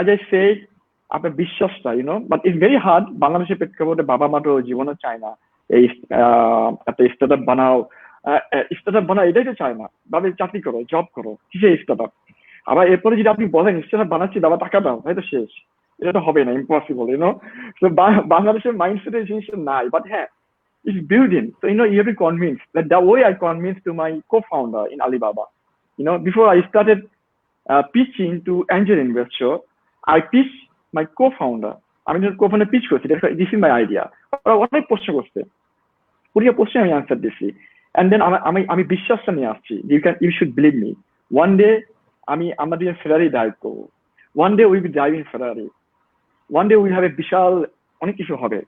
as I said, আপনার বিশ্বাসটা, but it's very hard. বাংলাদেশের প্রেক্ষাপটে বাবা মা তো জীবনও চায় না এই একটা স্টার্টআপ বানাও, এটাই তো চায় না, বাবা চাকরি করো, জব করো, কিসের স্টার্টআপ। আবার এরপরে যদি আপনি বলেন স্টার্টআপ বানাচ্ছি, বাবা টাকা দাও, হয়তো শেষ, এটা তো হবে না, ইম্পসিবল, তো বাংলাদেশের মাইন্ডসেটে এই জিনিসটা নাই। বাট হ্যাঁ, it's building. So, you have to convince. That the way I convinced to my co-founder in Alibaba, before I started pitching to angel investor, I pitched my co-founder. I mean, co-founder pitch করছি, this is my idea. ওরা অনেক প্রশ্ন করছে, পুরো প্রশ্নে আমি answer দিচ্ছি, and then আমি বিশ্বাসটা নিয়ে আসছি, you should believe me, one day আমরা দিয়ে ফেরারি ড্রাইভ করবো, one day we will be driving Ferrari, one day we have a বিশাল অনেক কিছু হবে,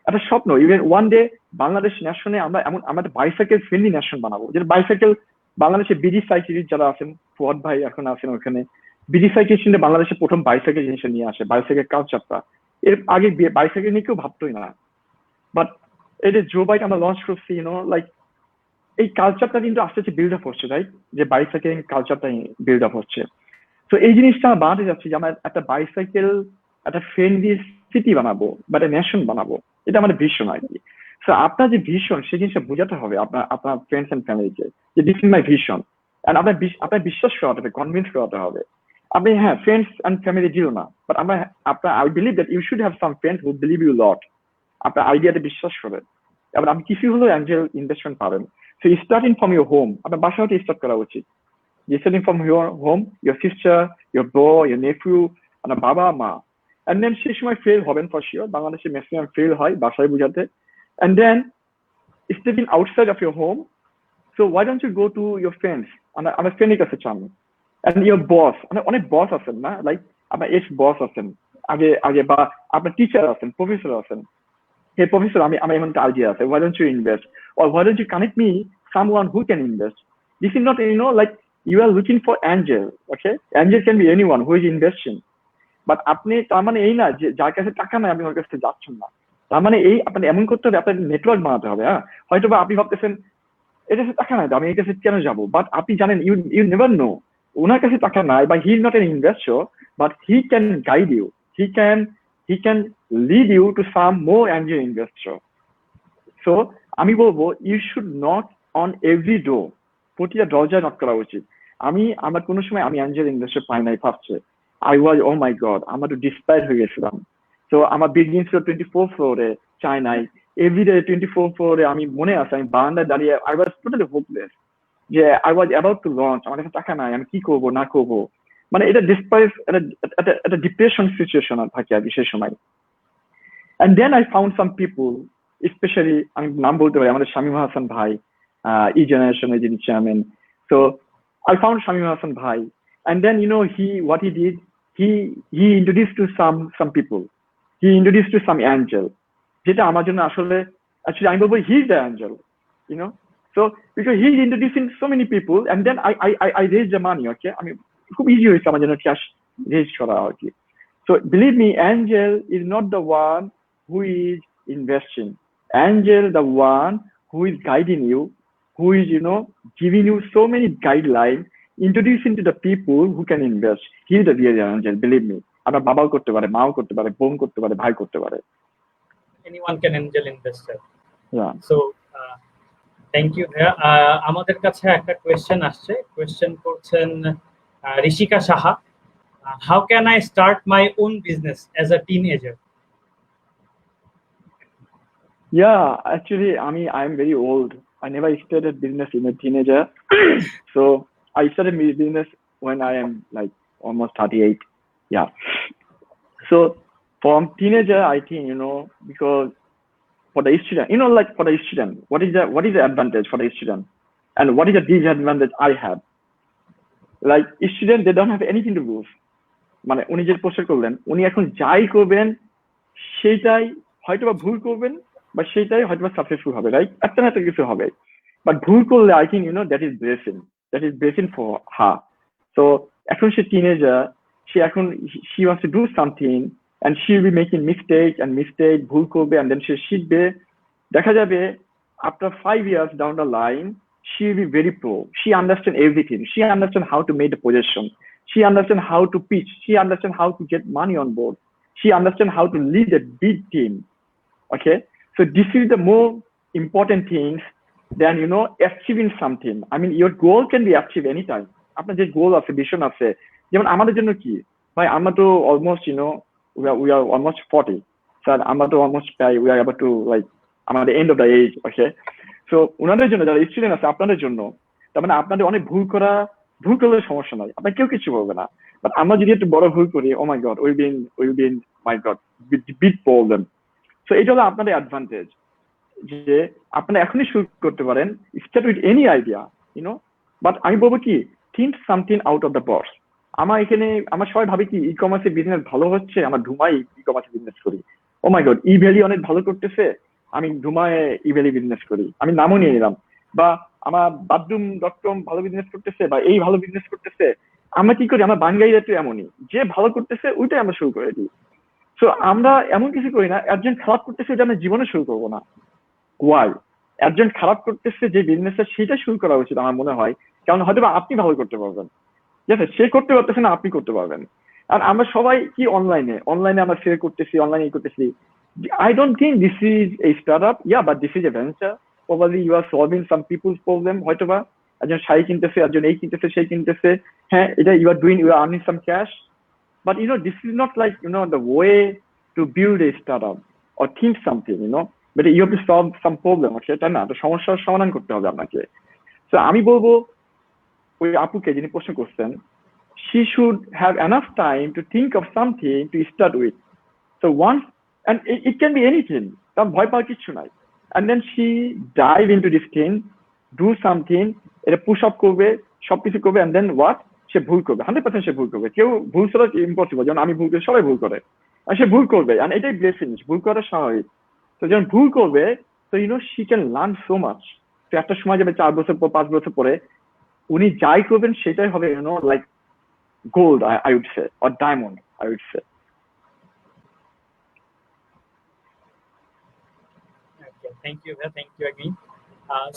একটা স্বপ্ন। ইভেন ওয়ান ডে বাংলাদেশ ন্যাশনে আমরা বাইসাইকেল ফ্রেন্ডলি ন্যাশন বানাবো, যেটা বাইসাইকেল বাংলাদেশে বিডি সাইকেল যারা আছেন, ফুয়াদ ভাই এখন আছেন ওখানে, বিডি সাইকেল শুনে বাংলাদেশে প্রথম বাইসাইকেল জিনিসটা নিয়ে আসে, বাইসাইকেল কালচারটা। এর আগে বাইসাইকেল নিয়ে কেউ ভাবতোই না, বাট এই যে JoBike আমরা লঞ্চ করছি, লাইক এই কালচারটা কিন্তু আস্তে আস্তে বিল্ড আপ হচ্ছে, রাইট, যে বাইসাইকেলিং কালচারটা বিল্ড আপ হচ্ছে। তো এই জিনিসটা আমরা বানাতে যাচ্ছি যে আমরা একটা বাইসাইকেল একটা ফ্রেন্ডলি সিটি বানাবো বা একটা নেশন বানাবো, এটা আমাদের ভিশন আর কি। তো আপনার যে ভিশন সেই জিনিসটা বোঝাতে হবে আপনার ফ্রেন্ডস এন্ড ফ্যামিলিকে, যে this is my vision, and আপনার বিশ্বাস করাতে হবে, কনভিন্স করাতে হবে। আপনি হ্যাঁ ফ্রেন্ডস এন্ড ফ্যামিলি দিও না, but I believe that you should have some friends who believe you lot, আপনার আইডিয়াতে বিশ্বাস করে। এবার আপনি কিছু হলেও অ্যাঞ্জেল ইনভেস্টমেন্ট পাবেন। So starting from your home, আপনার বাসা হতে স্টার্ট করা উচিত। Starting from your home, your sister, your bro, your nephew, আপনার বাবা মা, and then সেই সময় ফেল হবেন ফর শিওর, বাংলাদেশে ম্যাক্সিমাম ফেল হয় বাসায় বুঝাতে। and then stepping outside of your home, so why don't you go to your friends, আমার ফ্রেন্ডের কাছে চান, and your boss, অনেক বস আছেন না, লাইক আপনার এক্স বস আছেন আগে বা আপনার টিচার আছেন, প্রফেসর আছেন, হে প্রফেসর আমি এমন একটা আইডিয়া আছে, why don't you invest, or why don't you connect me someone who can invest. This is not like you are looking for angel, okay, angel can be anyone who is investing, but আপনি তার মানে এই না যে যার কাছে টাকা নাই আপনি ওর কাছে যাচ্ছেন না, তার মানে এই আপনি এমন করতে হবে, আপনার নেটওয়ার্ক বানাতে হবে। হ্যাঁ, হয়তো বা আপনি ভাবতেছেন এর কাছে টাকা নাই, আমি এই কাছে কেন যাবো, বাট আপনি জানেন ইউ নেভার নো, ওনার কাছে টাকা নাই বা he is not an investor, but he can guide you, he can lead you to some more angel investor. So আমি বলবো you should not on every door, প্রতিটা দরজায় নক করা উচিত। আমার কোনো সময় আমি অ্যাঞ্জেল ইনভেস্টর পাই নাই ফার্স্টে, I was, oh my God, আমার তো ডিসপায়ার হয়ে গেছিলাম। তো আমার বিল্ডিং ছিল 24 ফ্লোরে চায়নায়, এভরিডে 24 ফ্লোরে আমি মনে আছে আমি বারান্দায় দাঁড়িয়ে, I was totally hopeless, যে I was about to launch, আমার কাছে টাকা নাই, আমি কি করবো না করবো, মানে এটা ডিসপায়ার, একটা ডিপ্রেশন সিচুয়েশন থাকে আর কি সেই সময়। and then I found some people, especially আমি নাম বলতে পারি, আমাদের শামীম হাসান ভাই, জেনারেশনের যিনি chairman. So I found Shamim Hasan ভাই, and then what he did, he introduced to some people, he introduced to some angel, যেটা আমার জন্য আসলে actually আমি বলবো he is the angel, so because he is introducing so many people, and then I raised the money, okay, I mean খুব easy হয়েছে আমার জন্য ক্যাশ রেজ করা আর কি। So believe me, angel is not the one who is investing, angel the one who is guiding you, who is giving you so many guidelines, introducing to the people who can invest. He is the real angel, believe me. আপনার বাবাও করতে পারে, মাও করতে পারে, বোন করতে পারে, ভাই করতে পারে, anyone can angel investor. Yeah. So thank you ভাইয়া। আমাদের কাছে একটা কোয়েশ্চেন করছেন Rishika Saha, how can I start my own business as a teenager? Yeah, actually I am very old. I never started business in a teenager. So I started my business when I am like almost 38. Yeah. So from teenager, I think, because for the student, like for the student, what is the advantage for the student? And what is the disadvantage I have? Like student, they don't have anything to lose. মানে উনি যে post করলেন, উনি এখন যাই করবেন সেটাই হয়তো বা ভুল করবেন, বা সেটাই হয়তো বা সাকসেসফুল হবে, রাইট, একটা না একটা কিছু হবে। বাট ভুল করলে I think that is blessing for her. So এখন সে টিনেজার, সে এখন she wants to do something and she will be making mistake, ভুল করবে, and then সে শিখবে, দেখা যাবে after 5 years down the line she will be very pro, she understand everything, she understand how to make the possession, she understand how to pitch, she understand how to get money on board, she understand how to lead a big team. Okay, so this is the more important things than achieving something. I mean your goal can be achieved anytime. আপনার যে গোল আছে, vision আছে, যেমন আমাদের জন্য কি ভাই, আমরা তো almost we are almost 40, sir আমরা তো almost we are about to like আমাদের end of the age. Okay, so ওনাদের জন্য যারা স্টুডেন্ট আছে, আপনাদের জন্য, তার মানে আপনাদের অনেক ভুল করলে সমস্যা নাই, আপনার কেউ কিছু বলবে না। বাট আমরা যদি একটু বড় ভুল করি, oh my god, will be in my god big problem. So এটা হলো আপনাদের অ্যাডভান্টেজ। যে আপনারা এখনই শুরু করতে পারেন, start with any idea, but আমি বলবো কি, think something out of the box. আমার সবাই ভাবে কি ই কমার্সের বিজনেস ভালো হচ্ছে, আমার ধুমাই ই কমার্সের বিজনেস করি, ও মাই গড ই-ভ্যালি অনেক ভালো করতেছে, আমি ধুমায় ই-ভ্যালি বিজনেস করি, আমি নামও নিয়ে নিলাম। বা আমার bathroom.com ভালো বিজনেস করতেছে, বা এই ভালো বিজনেস করতেছে, আমরা কি করি, আমরা বাঙালিরা তো এমনই, যে ভালো করতেছে ওইটাই আমরা শুরু করে দিই। সো আমরা এমন কিছু করি না, একজন খারাপ করতেছে এটা আমরা জীবনে শুরু করবো না। ওয়াই? একজন খারাপ করতেছে যে বিজনেসটা, সেটা শুরু করা উচিত আমার মনে হয়, কারণ হয়তো আপনি ভালো করতে পারবেন, ঠিক আছে, সে করতে পারতেছে না, আপনি করতে পারবেন। আর আমরা সবাই কি অনলাইনে আমরা সেল করতেছি, অনলাইনে করতেছি। I don't think this is a startup, yeah, but this is a venture. Probably you are solving some people's problem. হয়তোবা একজন শাড়ি কিনতেছে, একজন এই কিনতেছে, সেই কিনতেছে, হ্যাঁ, এটা you are earning some cash. But this is not like the way to build a startup or think something, but you have to solve some problem, okay? তাই না? তো সমস্যার সমাধান করতে হবে আপনাকে। তো আমি বলবো ওই আপুকে যিনি প্রশ্ন করছেন, she should have enough time to think of something to start with. So once, and it can be anything, কারণ ভয় পাওয়ার কিছু নাই, and then she dive into this thing, do something, এটা পুশ আপ করবে, সবকিছু করবে, and then what, সে ভুল করবে, 100% সে ভুল করবে, কেউ ভুল ছাড়া ইম্পসিবল, যেমন আমি ভুল করি, সবাই ভুল করে, আর সে ভুল করবে, and এটাই ব্লেসিং, ভুল করা স্বাভাবিক। তো যখন ভুল করবে, তো she can learn so much। তো একটা সময় যাবে 4 বছর পর, 5 বছর পরে উনি যাই করবেন সেটাই হবে like gold, I would say, or diamond, I would say. Thank you again.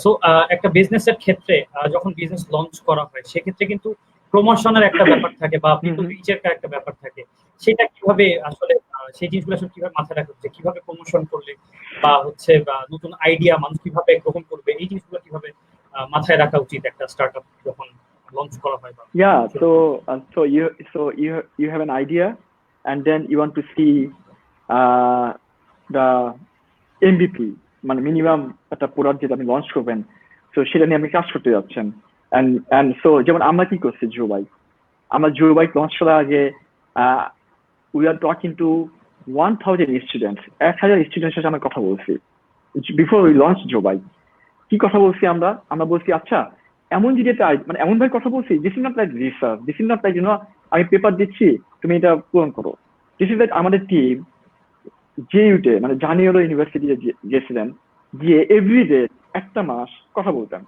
So একটা বিজনেসের ক্ষেত্রে যখন বিজনেস লঞ্চ করা হয়, সেক্ষেত্রে কিন্তু প্রমোশনের একটা ব্যাপার থাকে বা পিপল রিচের একটা ব্যাপার থাকে। সেটা কিভাবে আসলে সেই জিনিসগুলো আসলে কিভাবে মাথায় রাখা হচ্ছে, কিভাবে প্রমোশন করলে বা নতুন আইডিয়া মানুষ কিভাবে গ্রহণ করবে, এই জিনিসগুলো কিভাবে মাথায় রাখা উচিত একটা স্টার্টআপ যখন লঞ্চ করা হয়? Yeah, so you have an idea, and then you want to see the MVP, মানে মিনিমাম একটা প্রোডাক্ট যেটা আপনি লঞ্চ করবেন, তো সেটা নিয়ে আপনি কাজ করতে যাচ্ছেন। and so যেমন আমরা কি করছি, আমরা JoBike লঞ্চ করার আগে we are talking to 1000 students, 1000 স্টুডেন্টের সাথে আমরা কথা বলছি before we launch JoBike। কি কথা বলছি আমরা বলছি, আচ্ছা এমন যদি একটা মানে এমন ভাবে কথা বলছি, this is not like research, this is not like আমি পেপার দিচ্ছি তুমি এটা পূরণ করো। দিস ইজ লাইক আমাদের টিম JUতে মানে জানিওলো ইউনিভার্সিটিতে গেছিলেন, গিয়ে এভরিডে একটা মাস কথা বলতেন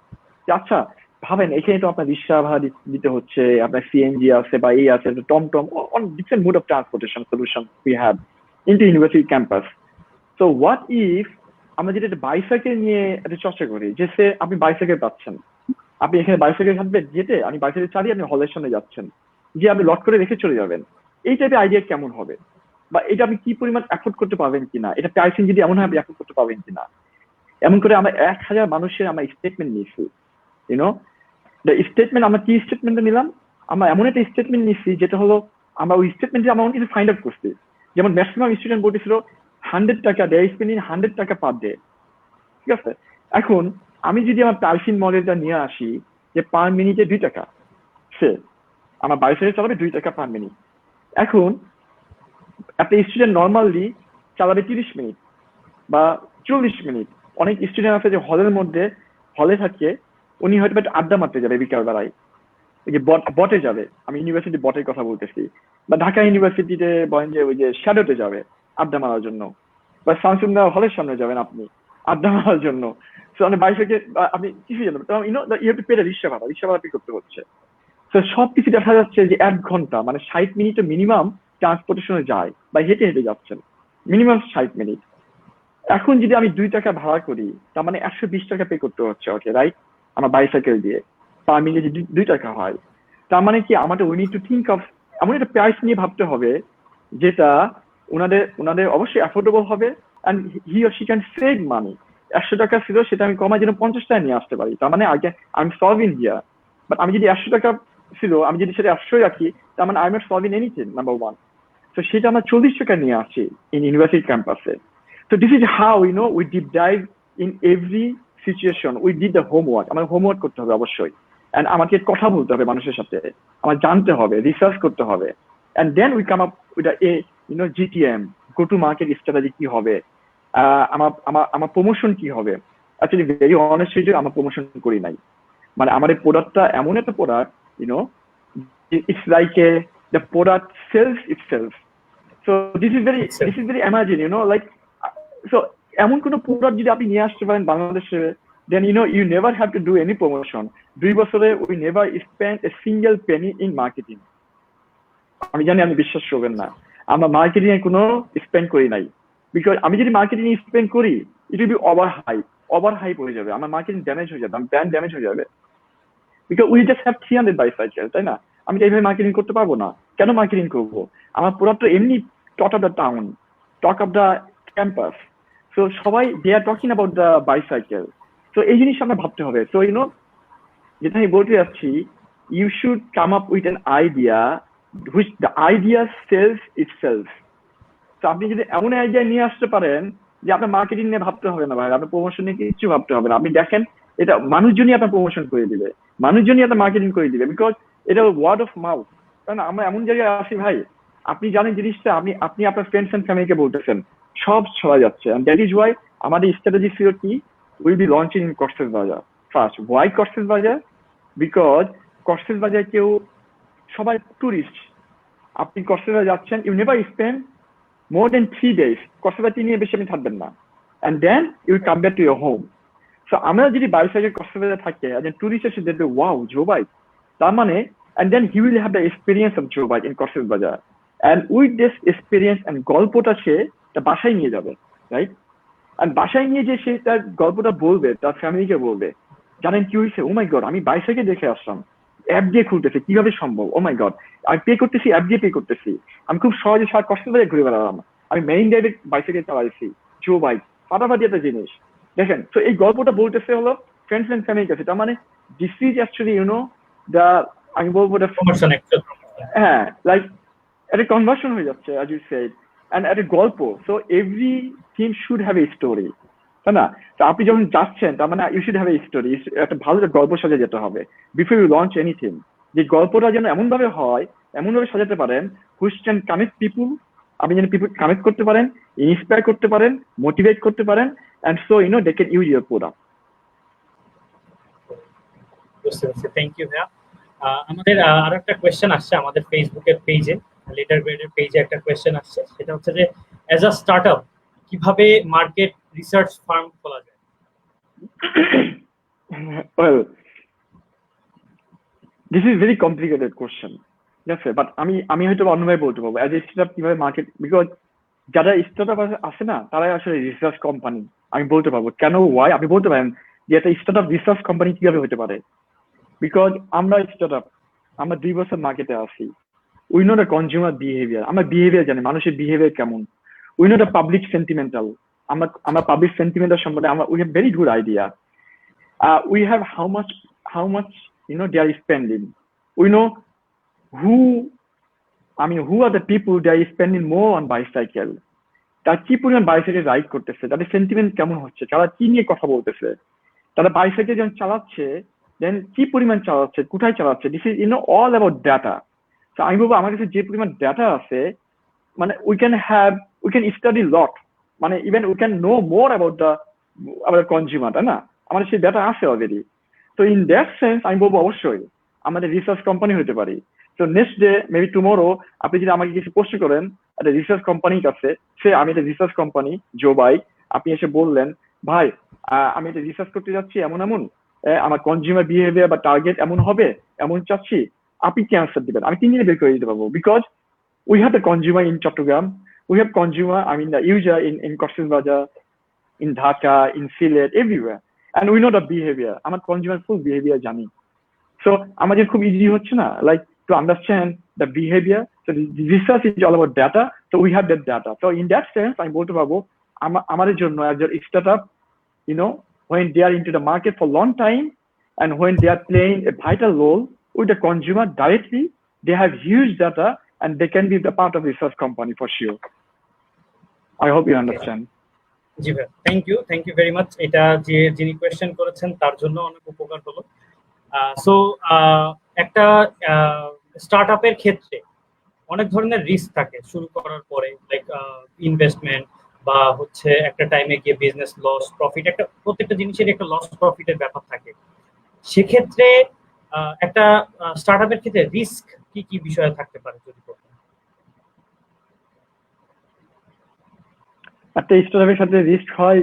যে আচ্ছা ভাবেন এখানে তো আপনার রিক্সা ভাড়া দিতে হচ্ছে, আপনার CNG আছে বা এই আছে, টমটম, on different mode of transportation solution we have into university campus. So what if আমরা যেটা বাইসাইকেল নিয়ে একটা চর্চা করি, যে সে আপনি বাইসাইকেল পাচ্ছেন, আপনি এখানে বাইসাইকেল থাকবে যেতে, আপনি বাইসাইকেল চালিয়ে আপনি হলের সামনে যাচ্ছেন, যে আপনি লক করে রেখে চলে যাবেন, এই টাইপের আইডিয়া কেমন হবে, বা এটা আপনি কি পরিমাণ অ্যাফোর্ড করতে পারবেন কিনা, এটা প্রাইসিং যদি এমন হয় আপনি অ্যাফোর্ড করতে পারবেন কিনা। এমন করে আমরা 1000 মানুষের আমরা স্টেটমেন্ট নিয়েছি, স্টেটমেন্ট আমরা কি স্টেটমেন্টটা নিলাম, আমরা এমন একটা স্টেটমেন্ট নিচ্ছি যেটা হলো আমরা ওই স্টেটমেন্টে আমরা অনেক কিছু ফাইন্ড আউট করছি। যেমন ম্যাক্সিমাম স্টুডেন্ট বলতেছিল 100 টাকা ডে স্পেন্ডিং 100 টাকা পার ডে, ঠিক আছে। এখন আমি যদি আমার প্রাইসিং মডেলটা নিয়ে আসি যে পার মিনিটে 2 টাকা, সে আমার বাইসাইকেল চালাবে 2 টাকা পার মিনিট। এখন একটা স্টুডেন্ট নর্মালি চালাবে 30 মিনিট বা 40 মিনিট। অনেক স্টুডেন্ট আছে যে হলে থাকে, উনি হয়তো একটা আড্ডা মারতে যাবে বিকাল বেলায়, যে বটে যাবে, আমি ইউনিভার্সিটি বটের কথা বলতেছি, বা ঢাকা ইউনিভার্সিটিতে বলেন যে ওই যে শ্যাডোতে যাবে আড্ডা মারার জন্য, বা শামসুন্নাহ হলের সামনে যাবেন আপনি আড্ডা মারার জন্য। বাইসাইকেল আপনি কিছু জানেন, ইউ হ্যাভ টু পে রিক্সা ভাড়া পে করতে হচ্ছে। তো সবকিছু দেখা যাচ্ছে যে 1 ঘন্টা মানে 60 মিনিটে মিনিমাম ট্রান্সপোর্টেশনে যায়, বা হেঁটে হেঁটে যাচ্ছেন মিনিমাম 60 মিনিট। এখন যদি আমি 2 টাকা ভাড়া করি, তার মানে 120 টাকা পে করতে হচ্ছে, ওকে রাইট, আমার বাইসাইকেল দিয়ে পার মিনিট যদি 2 টাকা হয়, তার মানে কি আমাদের we need to think of এমন একটা প্রাইস নিয়ে ভাবতে হবে যেটা ওনাদের অবশ্যই অ্যাফোর্ডেবল হবে, and he or she can save মানি। 100 টাকা ছিল সেটা আমি কমায় যেন 50 টাকা নিয়ে আসতে পারি, তার মানে আগে I am solving here. But আমি যদি 100 টাকা ছিল, আমি যদি সেটা 100 রাখি, তার মানে I am not solving anything, number 1। তো সেটা আমরা 40 টাকা নিয়ে আসছি ইন ইউনিভার্সিটি ক্যাম্পাসে। So this is how we deep dive in every situation. We did the homework. আমার হোমওয়ার্ক করতে হবে অবশ্যই, and আমাকে কথা বলতে হবে মানুষের সাথে, আমার জানতে হবে, রিসার্চ করতে হবে, and then we come up with a GTM, go to market strategy কি হবে, আমার আমার আমার প্রমোশন কি হবে। অ্যাকচুয়ালি ভেরি অনেস্টলি আমার প্রমোশন করি নাই, মানে আমার এই প্রোডাক্টটা এমন একটা product, it's like the product sells itself. So this is very imagine, like so এমন কোন প্রোডাক্ট যদি আপনি নিয়ে আসতে পারেন বাংলাদেশে, then you never have to do any promotion. 2 বছরে we never spent a single penny in marketing. আমি জানি আমি বিশ্বাস করবেন না, আমরা মার্কেটিং এ কোনো স্পেন্ড করি নাই, বিকজ আমি যদি মার্কেটিং স্পেন্ড করি it will be over hype হয়ে যাবে, আমার মার্কেটিং ড্যামেজ হয়ে যাবে, আমার ব্র্যান্ড ড্যামেজ হয়ে যাবে, because we just have 300 bicycle, তাই না? আমি তো এইভাবে মার্কেটিং করতে পারবো না। কেন মার্কেটিং করবো? আমার প্রোডাক্ট এমনি talk of the town, talk of the campus, so সবাই they are talking about the bicycle. তো এই জিনিস আমরা ভাবতে হবে। সো যেটা আমি বলতে যাচ্ছি, you should come up with an idea which the idea sells itself. তো আপনি যদি এমন আইডিয়া নিয়ে আসতে পারেন যে আপনার মার্কেটিং নিয়ে ভাবতে হবে না ভাই, আপনার প্রমোশন নিয়ে কিছু ভাবতে হবে না, আপনি দেখেন এটা মানুষজনই আপনার প্রমোশন করে দিবে, মানুষজনই আপনার মার্কেটিং করে দিবে, বিকজ এটা ওয়ার্ড অফ মাউথ, তাই না? আমরা এমন জায়গায় আসি ভাই, আপনি জানেন জিনিসটা, আপনি আপনার ফ্রেন্ডস এন্ড ফ্যামিলিকে বলতেছেন, সব ছড়া যাচ্ছে, and that is why আমাদের স্ট্র্যাটেজি ছিল কি, will be launching in Cox's Bazar first. Why Cox's Bazar? Because Cox's Bazar কেউ সবাই টুরিস্ট, আপনি কক্সবাজার যাচ্ছেন, you never spend more than 3 days, Cox's Bazar নিয়ে বেশি আপনি থাকবেন না, and then you come back to your home. So আমরা যদি বাইসাইকেল কক্সবাজার থাকে, টুরিস্ট এসে দেখবে ওয়াও JoBike, তার মানে and then he will have the experience of JoBike in Cox's Bazar, and with this experience and গল্পটা সে তার বাসায় নিয়ে যাবে, রাইট? and বাসায় নিয়ে যে সে তার গল্পটা বলবে, তার ফ্যামিলিকে বলবে, জানেন কি হয়েছে, ও মাই গড আমি বাইসাইকেল দেখে আসলাম, অ্যাপ দিয়ে খুলতেছে, কিভাবে সম্ভব, ও মাই গড আমি পে করতেছি, অ্যাপ দিয়ে পে করতেছি, আমি খুব সহজে সারা কক্সবাজারে ঘুরে বেড়ালাম, আমি মেইন ড্রাইভে বাইসাইকেল চালাইছি, JoBike ফাটাফাটি একটা জিনিস, দেখেন। তো এই গল্পটা বলতেছে হলো ফ্রেন্ডস এন্ড ফ্যামিলির কাছে, তার মানে দিস ইজ অ্যাকচুয়ালি দা, আমি বলবো হ্যাঁ, লাইক একটা কনভার্সন হয়ে যাচ্ছে, as you said, and একটা গল্প। So everything should have a story, তাই না? তো আপনি যখন যাচ্ছেন, তার মানে you should have a story, একটা ভালো একটা গল্প সাজিয়ে যেতে হবে বিফোর ইউ লঞ্চ এনিথিং। যে গল্পটা যেন এমন ভাবে হয়, এমন ভাবে সাজাতে পারেন হুইচ ক্যান কানেক্ট পিপুল, আপনি যেন পিপুল কানেক্ট করতে পারেন, ইন্সপায়ার করতে পারেন, মোটিভেট করতে পারেন, and so they can use your product. Thank you ভাইয়া। আমাদের আর একটা কোয়েশ্চেন আসছে আমাদের ফেসবুকের পেজে, লেটার গ্রেডের পেজে একটা কোয়েশ্চেন আসছে, সেটা হচ্ছে যে অ্যাজ আ স্টার্টআপ কিভাবে মার্কেট রিসার্চ ফার্ম খোলা যায়? Well, this is very complicated question, ঠিক আছে, বাট আমি হয়তো অন্যভাবে বলতে পারবো অ্যাজ এ স্টার্টআপ কিভাবে মার্কেট, বিকজ যারা স্টার্টআপ আছে না, তারাই আসলে রিসার্চ কোম্পানি। আমি বলতে পারবো কেন, ওয়াই, আপনি বলতে পারেন যে একটা স্টার্টআপ রিসার্চ কোম্পানি কিভাবে হতে পারে, বিকজ আমরা স্টার্টআপ, আমরা 2 বছর মার্কেটে আসি, we know the consumer behaviour, আমরা বিহেভিয়ার জানি, মানুষের বিহেভিয়ার কেমন, we know the public sentimental, আমরা পাবলিক সেন্টিমেন্টাল সম্বন্ধে we have very good idea, we have how much they are spending, we know who are the people that are spending more on bicycle, তারা কি পরিমাণ bicycle ride করতেছে, তাদের sentiment কেমন হচ্ছে, তারা কি নিয়ে কথা বলতেছে, তারা বাইসাইকেল যখন চালাচ্ছে দেন কি পরিমাণ চালাচ্ছে, কোথায় চালাচ্ছে, this is all about data. তো আমি বলবো আমার কাছে যে পরিমাণ ডাটা আছে, মানে উই ক্যান স্টাডি লট, মানে even we can know more about the consumer, তাই না? আমাদের সেই ডাটা আছে অলরেডি। তো ইন দ্যাট সেন্স আমি বলবো অবশ্যই আমাদের রিসার্চ কোম্পানি হতে পারি। তো নেক্সট ডে মেবি টুমোরো আপনি যদি আমাকে কিছু পোস্ট করেন একটা রিসার্চ কোম্পানির কাছে, সে আমি একটা রিসার্চ কোম্পানি JoBike, আপনি এসে বললেন ভাই আমি এটা রিসার্চ করতে যাচ্ছি, এমন আমার কনজিউমার বিহেভিয়ার বা টার্গেট এমন হবে, এমন চাচ্ছি, আপনি কি অ্যান্সার দিবেন? আমি 3 দিনে বের করে দিতে পারবো, because we have the consumer in Chittagong, we have consumer the user in Cox's Bazar, in Dhaka, in Sylhet, everywhere, and we know the behavior, আমার কনজিউমার ফুল বিহেভিয়ার জানি। সো আমাদের খুব ইজি হচ্ছে না, like to understand the behavior. So the research is all about data, so we have that data. So in that sense আমি বলতে পারবো আমাদের জন্য as a startup, when they are into the market for long time and when they are playing a vital role with the consumer directly, they have huge data and they can be the part of research company for sure. I hope you understand. জি ভাই, thank you very much. এটা যিনি question করেছেন তার জন্য অনেক উপকার হলো। So একটা স্টার্টআপের ক্ষেত্রে অনেক ধরনের রিস্ক থাকে শুরু করার পরে, লাইক ইনভেস্টমেন্ট, বা হচ্ছে একটা টাইমে গিয়ে বিজনেস লস প্রফিট, একটা প্রত্যেকটা জিনিসের একটা লস প্রফিটের ব্যাপার থাকে। সেক্ষেত্রে একটা স্টার্টআপের ক্ষেত্রে রিস্ক কি কি বিষয়ে থাকতে পারে যদি বলেন? একটা স্টার্টআপের সাথে রিস্ক হয়,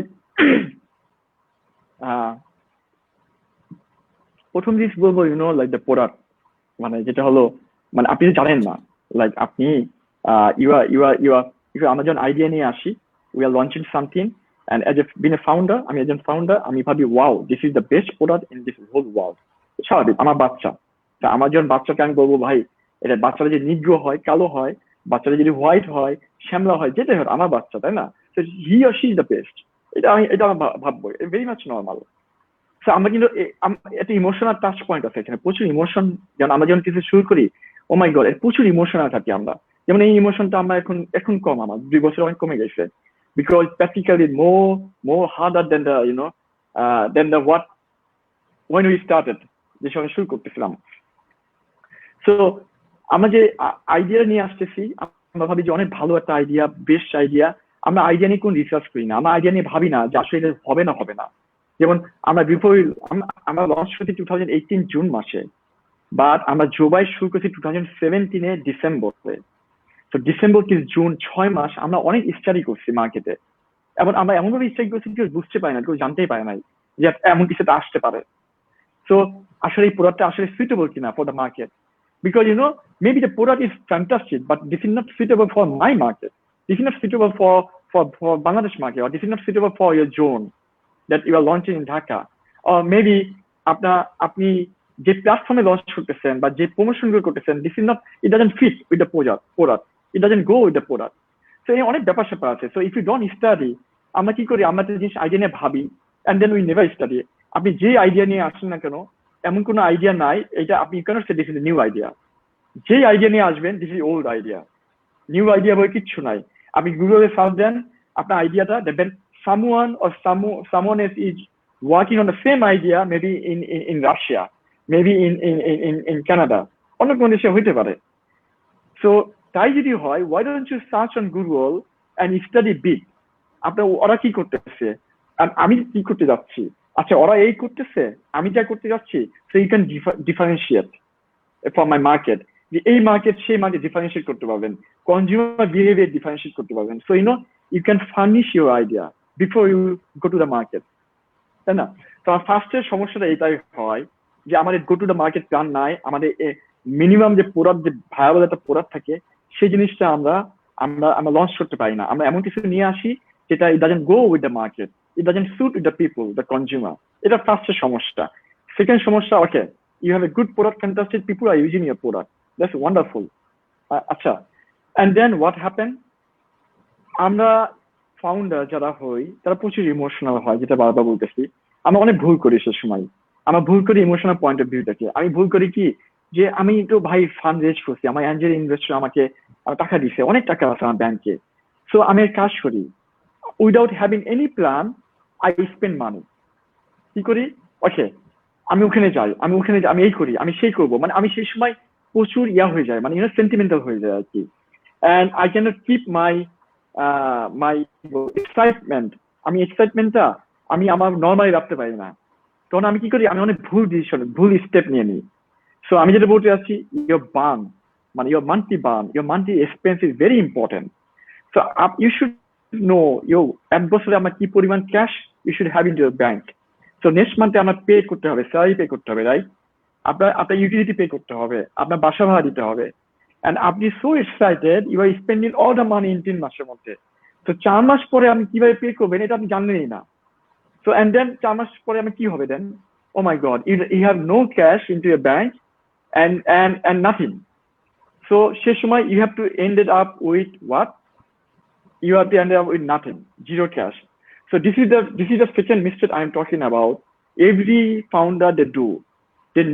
প্রথম রিস্ক বলবো লাইক দ্য প্রোডাক্ট, মানে যেটা হলো মানে আপনি জানেন না, লাইক আপনি আমরা যখন আইডিয়া নিয়ে আসি, we are launching something, and as a being a founder, আমি একজন ফাউন্ডার, আমি ভাবি wow this is the best product in this whole world. স্বাভাবিক, আমার বাচ্চা, তা আমার যখন বাচ্চাকে আমি বলবো ভাই এটা বাচ্চারা যে নিগ্রো হয়, কালো হয়, বাচ্চারা যদি হোয়াইট হয়, শ্যামলা হয়, যেটাই হয় আমার বাচ্চা, তাই না? He or she is the best, এটা আমি ভাববো, ভেরি মাচ নর্মাল। আমরা কিন্তু একটা ইমোশনাল টাচ পয়েন্ট আছে এখানে, প্রচুর ইমোশন। যেমন আমরা যখন কিছু শুরু করি, ও মাই গড, প্রচুর ইমোশনাল থাকি আমরা। যেমন এই ইমোশনটা আমরা এখন কম, আমার 2 বছর অনেক কমে গেছে, because practically more harder than the than the what when we started, যে সময় শুরু করতেছিলাম। সো আমরা যে আইডিয়া নিয়ে আসতেছি, আমরা ভাবি যে অনেক ভালো একটা আইডিয়া, বেস্ট আইডিয়া, আমরা আইডিয়া নিয়ে কোন রিসার্চ করি না, আমরা আইডিয়া নিয়ে ভাবি না যে আসলে এটা হবে না হবে না। যেমন আমরা আমরা লঞ্চ করছি 2018 জুন মাসে, বাট আমরা JoBike শুরু করছি 2017 ডিসেম্বরে। তো ডিসেম্বর থেকে জুন 6 মাস আমরা অনেক স্টাডি করছি মার্কেটে, এবং আমরা এমনভাবে স্টাডি করছি কেউ বুঝতে পারে না, কেউ জানতেই পারে নাই যে এমন কিছুটা আসতে পারে। সো আসলে এই প্রোডাক্টটা আসলে সুইটেবল কিনা for the market, because maybe the product is fantastic, but this is not suitable for my market, this is not suitable for Bangladesh market, or this is not suitable for your zone that you are launching in Dhaka, or maybe আপনি যে প্ল্যাটফর্মে launch করতেছেন বা যে promotion গুলো করতেছেন, this is not, it doesn't fit with the product, it doesn't go with the product. So এই অনেক ব্যাপার স্যাপার আছে। So if you don't study, আমরা কি করি, আমরা একটা জিনিস আইডিয়া নিয়ে ভাবি and then we never study। আপনি যে আইডিয়া নিয়ে আসেন না কেন, এমন কোনো আইডিয়া নাই এটা আপনি cannot say this is a new idea। যে আইডিয়া নিয়ে আসবেন this is old idea, new idea বই কিচ্ছু নাই। আপনি গুগলে সার্চ দেন, আপনার আইডিয়াটা দেখবেন someone is working on the same idea, maybe in Russia, maybe in Canada, অন্য কোনো দেশে হইতে পারে। সো তাই যদি হয়, why don't you search on Google and study bit, আপনার ওরা কি করতেছে আর আমি কি করতে যাচ্ছি, আচ্ছা ওরা এই করতেছে, আমি যা করতে যাচ্ছি, so you can differentiate for my market, যে এই মার্কেট সেই মার্কেট ডিফারেন্সিয়েট করতে পারবেন, কনজিউমার বিহেভিয়ার ডিফারেন্সিয়েট করতে পারবেন। So you can furnish your idea before you go to the market, তাই না? তো আমার ফার্স্টের সমস্যাটা এটাই হয় যে আমাদের go to the market plan নাই, আমাদের মিনিমাম যে প্রোডাক্ট, যে ভায়াবল একটা প্রোডাক্ট থাকে, সেই জিনিসটা আমরা লঞ্চ করতে পারি না। আমরা এমন কিছু নিয়ে আসি যেটা it doesn't go with the market, it doesn't suit with the people, the consumer। এটা ফার্স্টের সমস্যা। সেকেন্ড সমস্যা, ওকে you have a good product, fantastic, people are using your product, that's wonderful, আচ্ছা, and then what happen, আমরা founder যারা হই তারা প্রচুর ইমোশনাল হয়, যেটা বারবার বলতেছি। আমরা অনেক ভুল করি সে সময়, আমরা ভুল করি ইমোশনাল পয়েন্ট অফ ভিউটাকে। আমি ভুল করি কি, যে আমি তো ভাই ফান্ড রেজ করছি, আমার অ্যাঞ্জেল ইনভেস্টর আমাকে টাকা দিছে, অনেক টাকা আছে আমার ব্যাংকে, সো আমি কাজ করি without having any plan, I spend money. কি করি, ওকে আমি ওখানে যাই, আমি এই করি, আমি সেই করবো, মানে আমি সেই সময় প্রচুর হয়ে যায়, মানে সেন্টিমেন্টাল হয়ে যায় আর কি। and I cannot keep my excitement, আমি এক্সাইটমেন্টটা আমি আমার নর্মালি রাখতে পারি না, তখন আমি কি করি, আমি অনেক ভুল স্টেপ নিয়ে নিই। সো আমি যেটা বলতে চাচ্ছি, your burn, মানে your monthly expense is very important। so you should know এক বছরে আমার কি পরিমাণ cash you should have in your bank। So next মান্থে আমার পে করতে হবে, স্যালারি পে করতে হবে, রাইট? আপনার ইউটিলিটি পে করতে হবে, আপনার বাসা ভাড়া দিতে হবে, and আপনি so excited, you are spending all the money in 3 মাসের মধ্যে। তো 4 মাস পরে আপনি কিভাবে পে করবেন এটা আপনি জানলেনই না। সো and then 4 মাস পরে আমি কি হবে দেন, oh my god, you have no cash into your bank and nothing। so সে সময় you have to end it up with what, you have to end up with nothing, zero cash। so this is the second mistake I am talking about, every founder they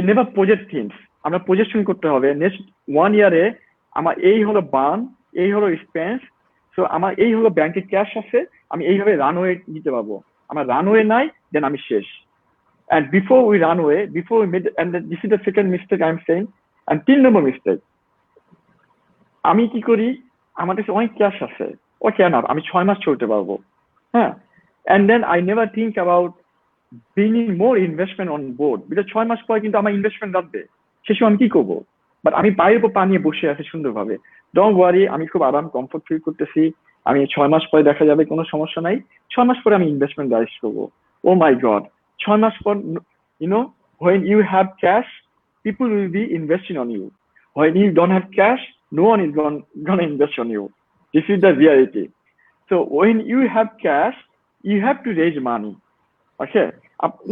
never project things। আমরা projection করতে হবে next 1 ইয়ারে আমার এই হলো burn, এই হলো expense, so আমার এই হলো ব্যাংকে ক্যাশ আছে, আমি এইভাবে রানওয়ে দিতে পারবো। আমার রানওয়ে নাই, দেন আমি শেষ। and before we made, and this is the second mistake I am saying। and 3 number mistake, আমি কি করি, আমার কাছে অনেক ক্যাশ আছে, ওকে না আমি 6 মাস চলতে পারবো, হ্যাঁ। And then I never think about bringing more investment on board, because 6 মাস পরে কিন্তু আমার ইনভেস্টমেন্ট লাগবে, সে সময় আমি কি করবো? বাট আমি পায়ের উপর পা নিয়ে বসে আছি সুন্দরভাবে, ডোন্ট ওয়ারি, আমি খুব আরাম কমফোর্ট ফিল করতেছি, আমি 6 মাস পরে দেখা যাবে কোনো সমস্যা নাই, 6 মাস পরে আমি ইনভেস্টমেন্ট রাইজ করবো। ও মাই গড, 6 মাস পর, when you have cash, people will be investing on you. When you don't have cash, no one is gonna invest on you. This is the reality. So when you have cash, you have to raise money. Okay,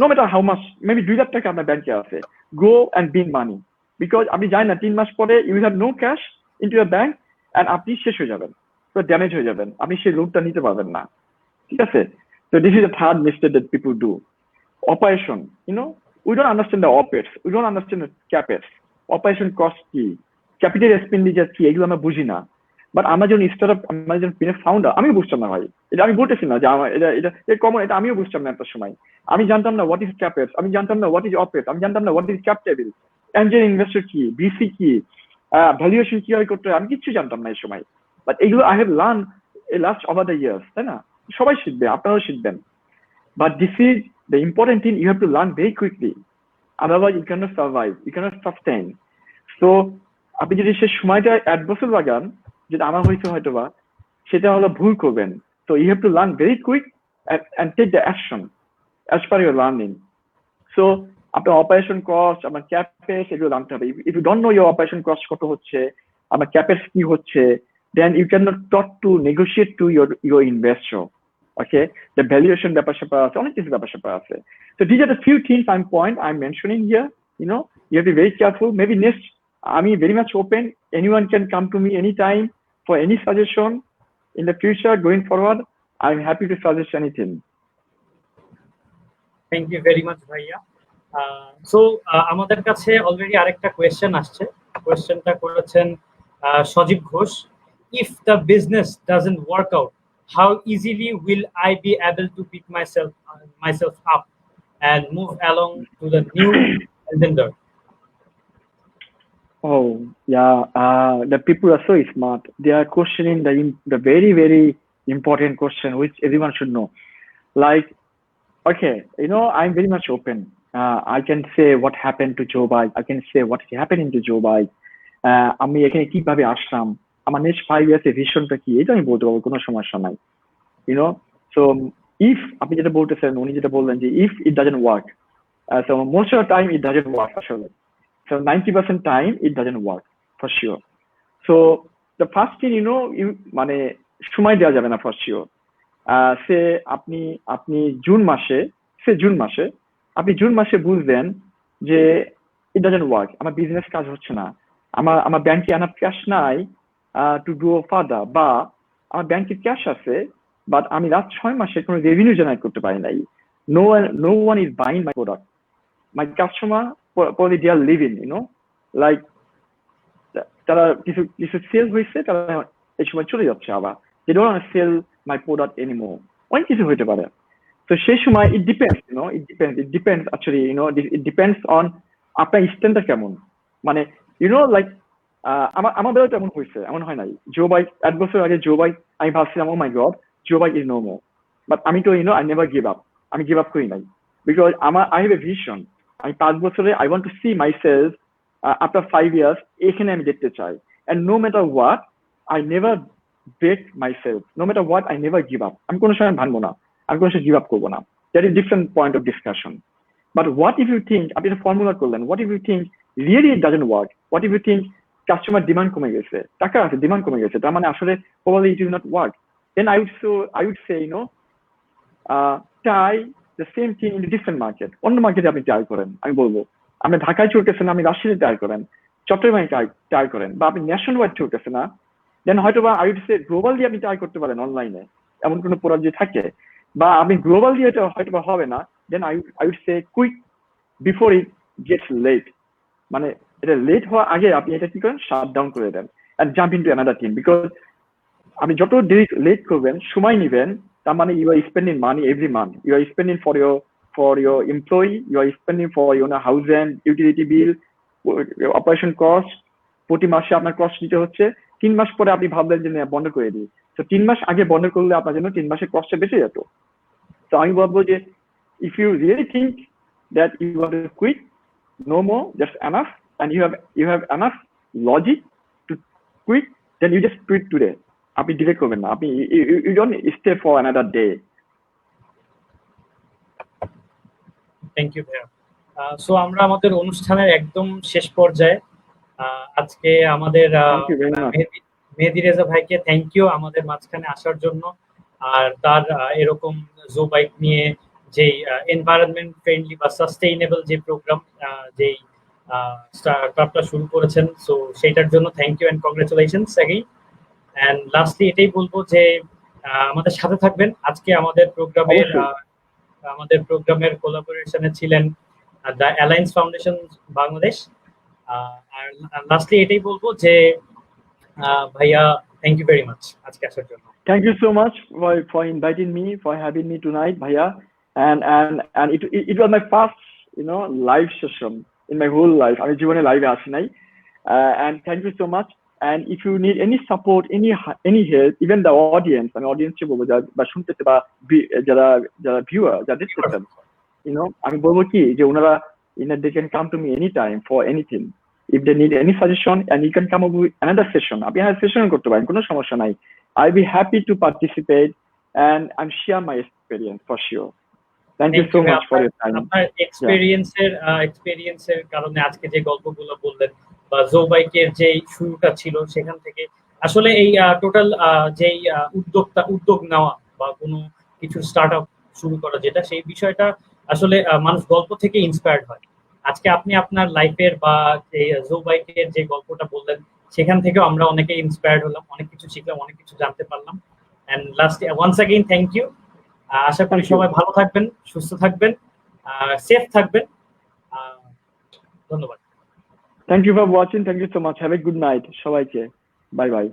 no matter how much, maybe 2 lakh টাকা আপনার ব্যাংকে আছে, go and bring money, because আপনি জানেন না 3 মাস পরে you will have no cash into your bank and আপনি শেষ হয়ে যাবেন, তো ড্যামেজ হয়ে যাবেন, আপনি সেই লোনটা নিতে পারবেন না, ঠিক আছে? So this is the third mistake that people do. Operation, we don't understand the OPEX, we don't understand the CAPEX, operation cost কি, capital expenditure কি, এগুলো আমরা বুঝি না। বাট আমার যখন স্টার্টআপ, আমার যখন ফাউন্ডার, আমিও বুঝতাম না ভাই, এটা আমি বলতেছি না যে আমার এটা কমন, এটা আমিও বুঝতাম না একটা সময়। আমি জানতাম না হোয়াট ইজ ক্যাপেক্স, আমি জানতাম না হোয়াট ইজ অপেক্স, আমি জানতাম না what is cap table, Angel investor কি, বিসি কি, ভ্যালুয়েশন কিভাবে করতে হয়, আমি কিচ্ছু জানতাম না এই সময়। বাট এগুলো I have learn last over the years, তাই না? সবাই শিখবে, আপনারাও শিখবেন। But this is the important thing, you have to learn very quickly, otherwise you cannot survive, you cannot sustain. So আপনি যদি সে সময়টা 1 বছর লাগান, যেটা আমার হয়েছে হয়তো বা, সেটা হলো ভুল করবেন। So you have to learn very quick and take the action as per your learning. So আপনার অপারেশন কস্ট, আপনার ক্যাপেক্স, এগুলো জানতে হবে। If you don't know your operation cost কত হচ্ছে, আপনার ক্যাপেক্স কি হচ্ছে, then you cannot talk to negotiate to your investor. Okay, the valuation ব্যাপার স্যাপার আছে, অনেক কিছু ব্যাপার স্যাপার আছে। So these are the few things I'm mentioning here. You have to be very careful. Maybe next, I'm very much open. Anyone can come to me anytime for any suggestion in the future going forward. I'm happy to suggest anything. Thank you very much, ভাইয়া। So আমাদের কাছে already আরেকটা question আসছে। কোয়েশ্চেনটা করেছেন সজীব Ghosh. If the business doesn't work out, how easily will I be able to pick myself up and move along to the new agenda? Oh yeah, the people are so smart. They are questioning the very, very important question which everyone should know. Like, okay, I'm very much open. I can say what happened to JoBike. I can say what is happening to JoBike. আমি এখানে কিভাবে আসলাম, আমার next 5 years এর ভিশনটা কি, এটা আমি বলতে পারবো, কোনো সমস্যা নাই। So if আপনি যেটা বলতেছেন, উনি যেটা বললেন যে if it doesn't work, so most of the time it doesn't work আসলে। So 90% time it doesn't work for sure. So the first thing, মানে সময় দেওয়া যাবে না for sure. সে আপনি জুন মাসে আপনি জুন মাসে বুঝবেন যে it doesn't work, আমার বিজনেস কাজ হচ্ছে না, আমার ব্যাংকে এনাফ ক্যাশ নাই টু ডু ফার্দার, বা আমার ব্যাংকে ক্যাশ আছে বাট আমি লাস্ট 6 মাসে কোনো রেভিনিউ জেনারেট করতে পারি নাই, no one is buying my product, my customer probably they are leaving, like তারা কিছু সেল হয়েছে, তারা এই সময় চলে যাচ্ছে, আবার they don't want to sell my product anymore, অনেক কিছু হতে পারে। তো সেই সময় it depends actually, it depends on আপনার স্ট্যান্ডটা কেমন, মানে like আমার বেলাতে এমন হয়েছে, এমন হয় নাই। JoBike 1 বছর আগে JoBike আমি ভাবছিলাম oh my god JoBike is no more, but আমি তো I never give up, আমি give up করি নাই, because I have a vision, আমি 5 বছরে I want to see myself after 5 years এখানে আমি দেখতে চাই, and no matter what I never break myself, no matter what I never give up, আমি কোনো সময় ভাঙবো না, আমি কোনো সময় give up করবো না। That is different point of discussion. But what if you think, আপনি একটা ফর্মুলা করলেন, what if you think really it doesn't work, what if you think customer demand কমে গেছে, টাকা আছে ডিমান্ড কমে গেছে, তার মানে আসলে probably it will not work, then I would say try the same thing in a different market, অন্য মার্কেটে আপনি ট্রাই করেন। আমি বলবো আপনি ঢাকায় চলতেছেন, আপনি রাজশাহীতে ট্রাই করেন, চট্টগ্রামে ট্রাই করেন, বা আপনি ন্যাশনাল ওয়াইড চলতেছে না, দেন হয়তো বা I would say গ্লোবালি আপনি ট্রাই করতে পারেন অনলাইনে, এমন কোনো প্রোডাক্ট যদি থাকে, বা আপনি গ্লোবালি এটা হয়তো বা হবে না, দেন I would say quick before it gets late, মানে এটা লেট হওয়ার আগে আপনি এটা কি করেন, শাট ডাউন করে দেন and jump into another team, because আপনি যত দেরি লেট করবেন, সময় নেবেন, তার মানে you are spending money every month, you are spending for your employee, you are spending for house rent, utility bill, operation cost, প্রতি মাসে আপনার কস্ট দিতে হচ্ছে, 3 মাস পরে আপনি ভাবলেন যে না বন্ধ করে দিই, তো 3 মাস আগে বন্ধ করলে আপনার জন্য 3 মাসের কষ্ট বেঁচে যেত। তো আমি বলবো যে if you really think that you want to quit, no more, that's enough, and you have enough logic to quit, then you just quit today. আপনি ডিলে করবেন না, আপনি you don't stay for another day. Thank you ভাইয়া। সো আমরা আমাদের অনুষ্ঠানের একদম শেষ পর্যায়ে। আজকে আমাদের মেহেদি রেজা ভাইকে থ্যাংক ইউ আমাদের মাঝখানে আসার জন্য, আর তার এরকম JoBike নিয়ে যে এনভায়রনমেন্ট ফ্রেন্ডলি বা সাস্টেইনেবল যে প্রোগ্রাম যেই স্টার্টআপটা শুরু করেছেন, সো সেইটার জন্য thank you and congratulations again. And lastly এটাই বলবো যে আমাদের সাথে থাকবেন। আজকে আমাদের প্রোগ্রামের কোলাবোরেশনে ছিলেন দ্য অ্যালায়েন্স ফাউন্ডেশন বাংলাদেশ। আর লাস্টলি এটাই বলবো যে ভাইয়া থ্যাংক ইউ ভেরি মাচ আজকে আসার জন্য। Thank you so much for inviting me, for having me tonight, Bhaiya. And it was my first, live session in my whole life. I mean, জীবনে live আসি নাই। And thank you so much. And if you need any support, any help, even the audience, আমি অডিয়েন্সকে বলবো বা শুনতেছে বা যারা viewer যারা দেখতেছেন, আমি বলবো কি যে ওনারা they can come to me anytime for anything. If they need any suggestion, and you can come up with another session. আপনি একটা সেশন করতে পারেন, কোনো সমস্যা নাই। I'll be happy to participate and share my experience for sure. Thank you so much for your time. আপনার এক্সপেরিয়েন্সের কারণে আজকে যে গল্পগুলো বললেন বা JoBike-এর যে শুরুটা ছিল সেখান থেকে আসলে এই টোটাল যেই উদ্যোগ নেওয়া বা কোনো কিছু স্টার্টআপ শুরু করা যেটা সেই বিষয়টা আসলে মানুষ গল্প থেকে ইন্সপায়ার্ড হয়। আজকে আপনি আপনার লাইফের বা এই JoBike-এর যে গল্পটা বললেন সেখান থেকেও আমরা অনেকে ইন্সপায়ার্ড হলাম, অনেক কিছু শিখলাম, অনেক কিছু জানতে পারলাম। And last once again thank you. আশা করি সবাই ভালো থাকবেন, সুস্থ থাকবেন, সেফ থাকবেন। ধন্যবাদ। Thank you for watching. Thank you so much. Have a good night. সবাইকে বাই বাই।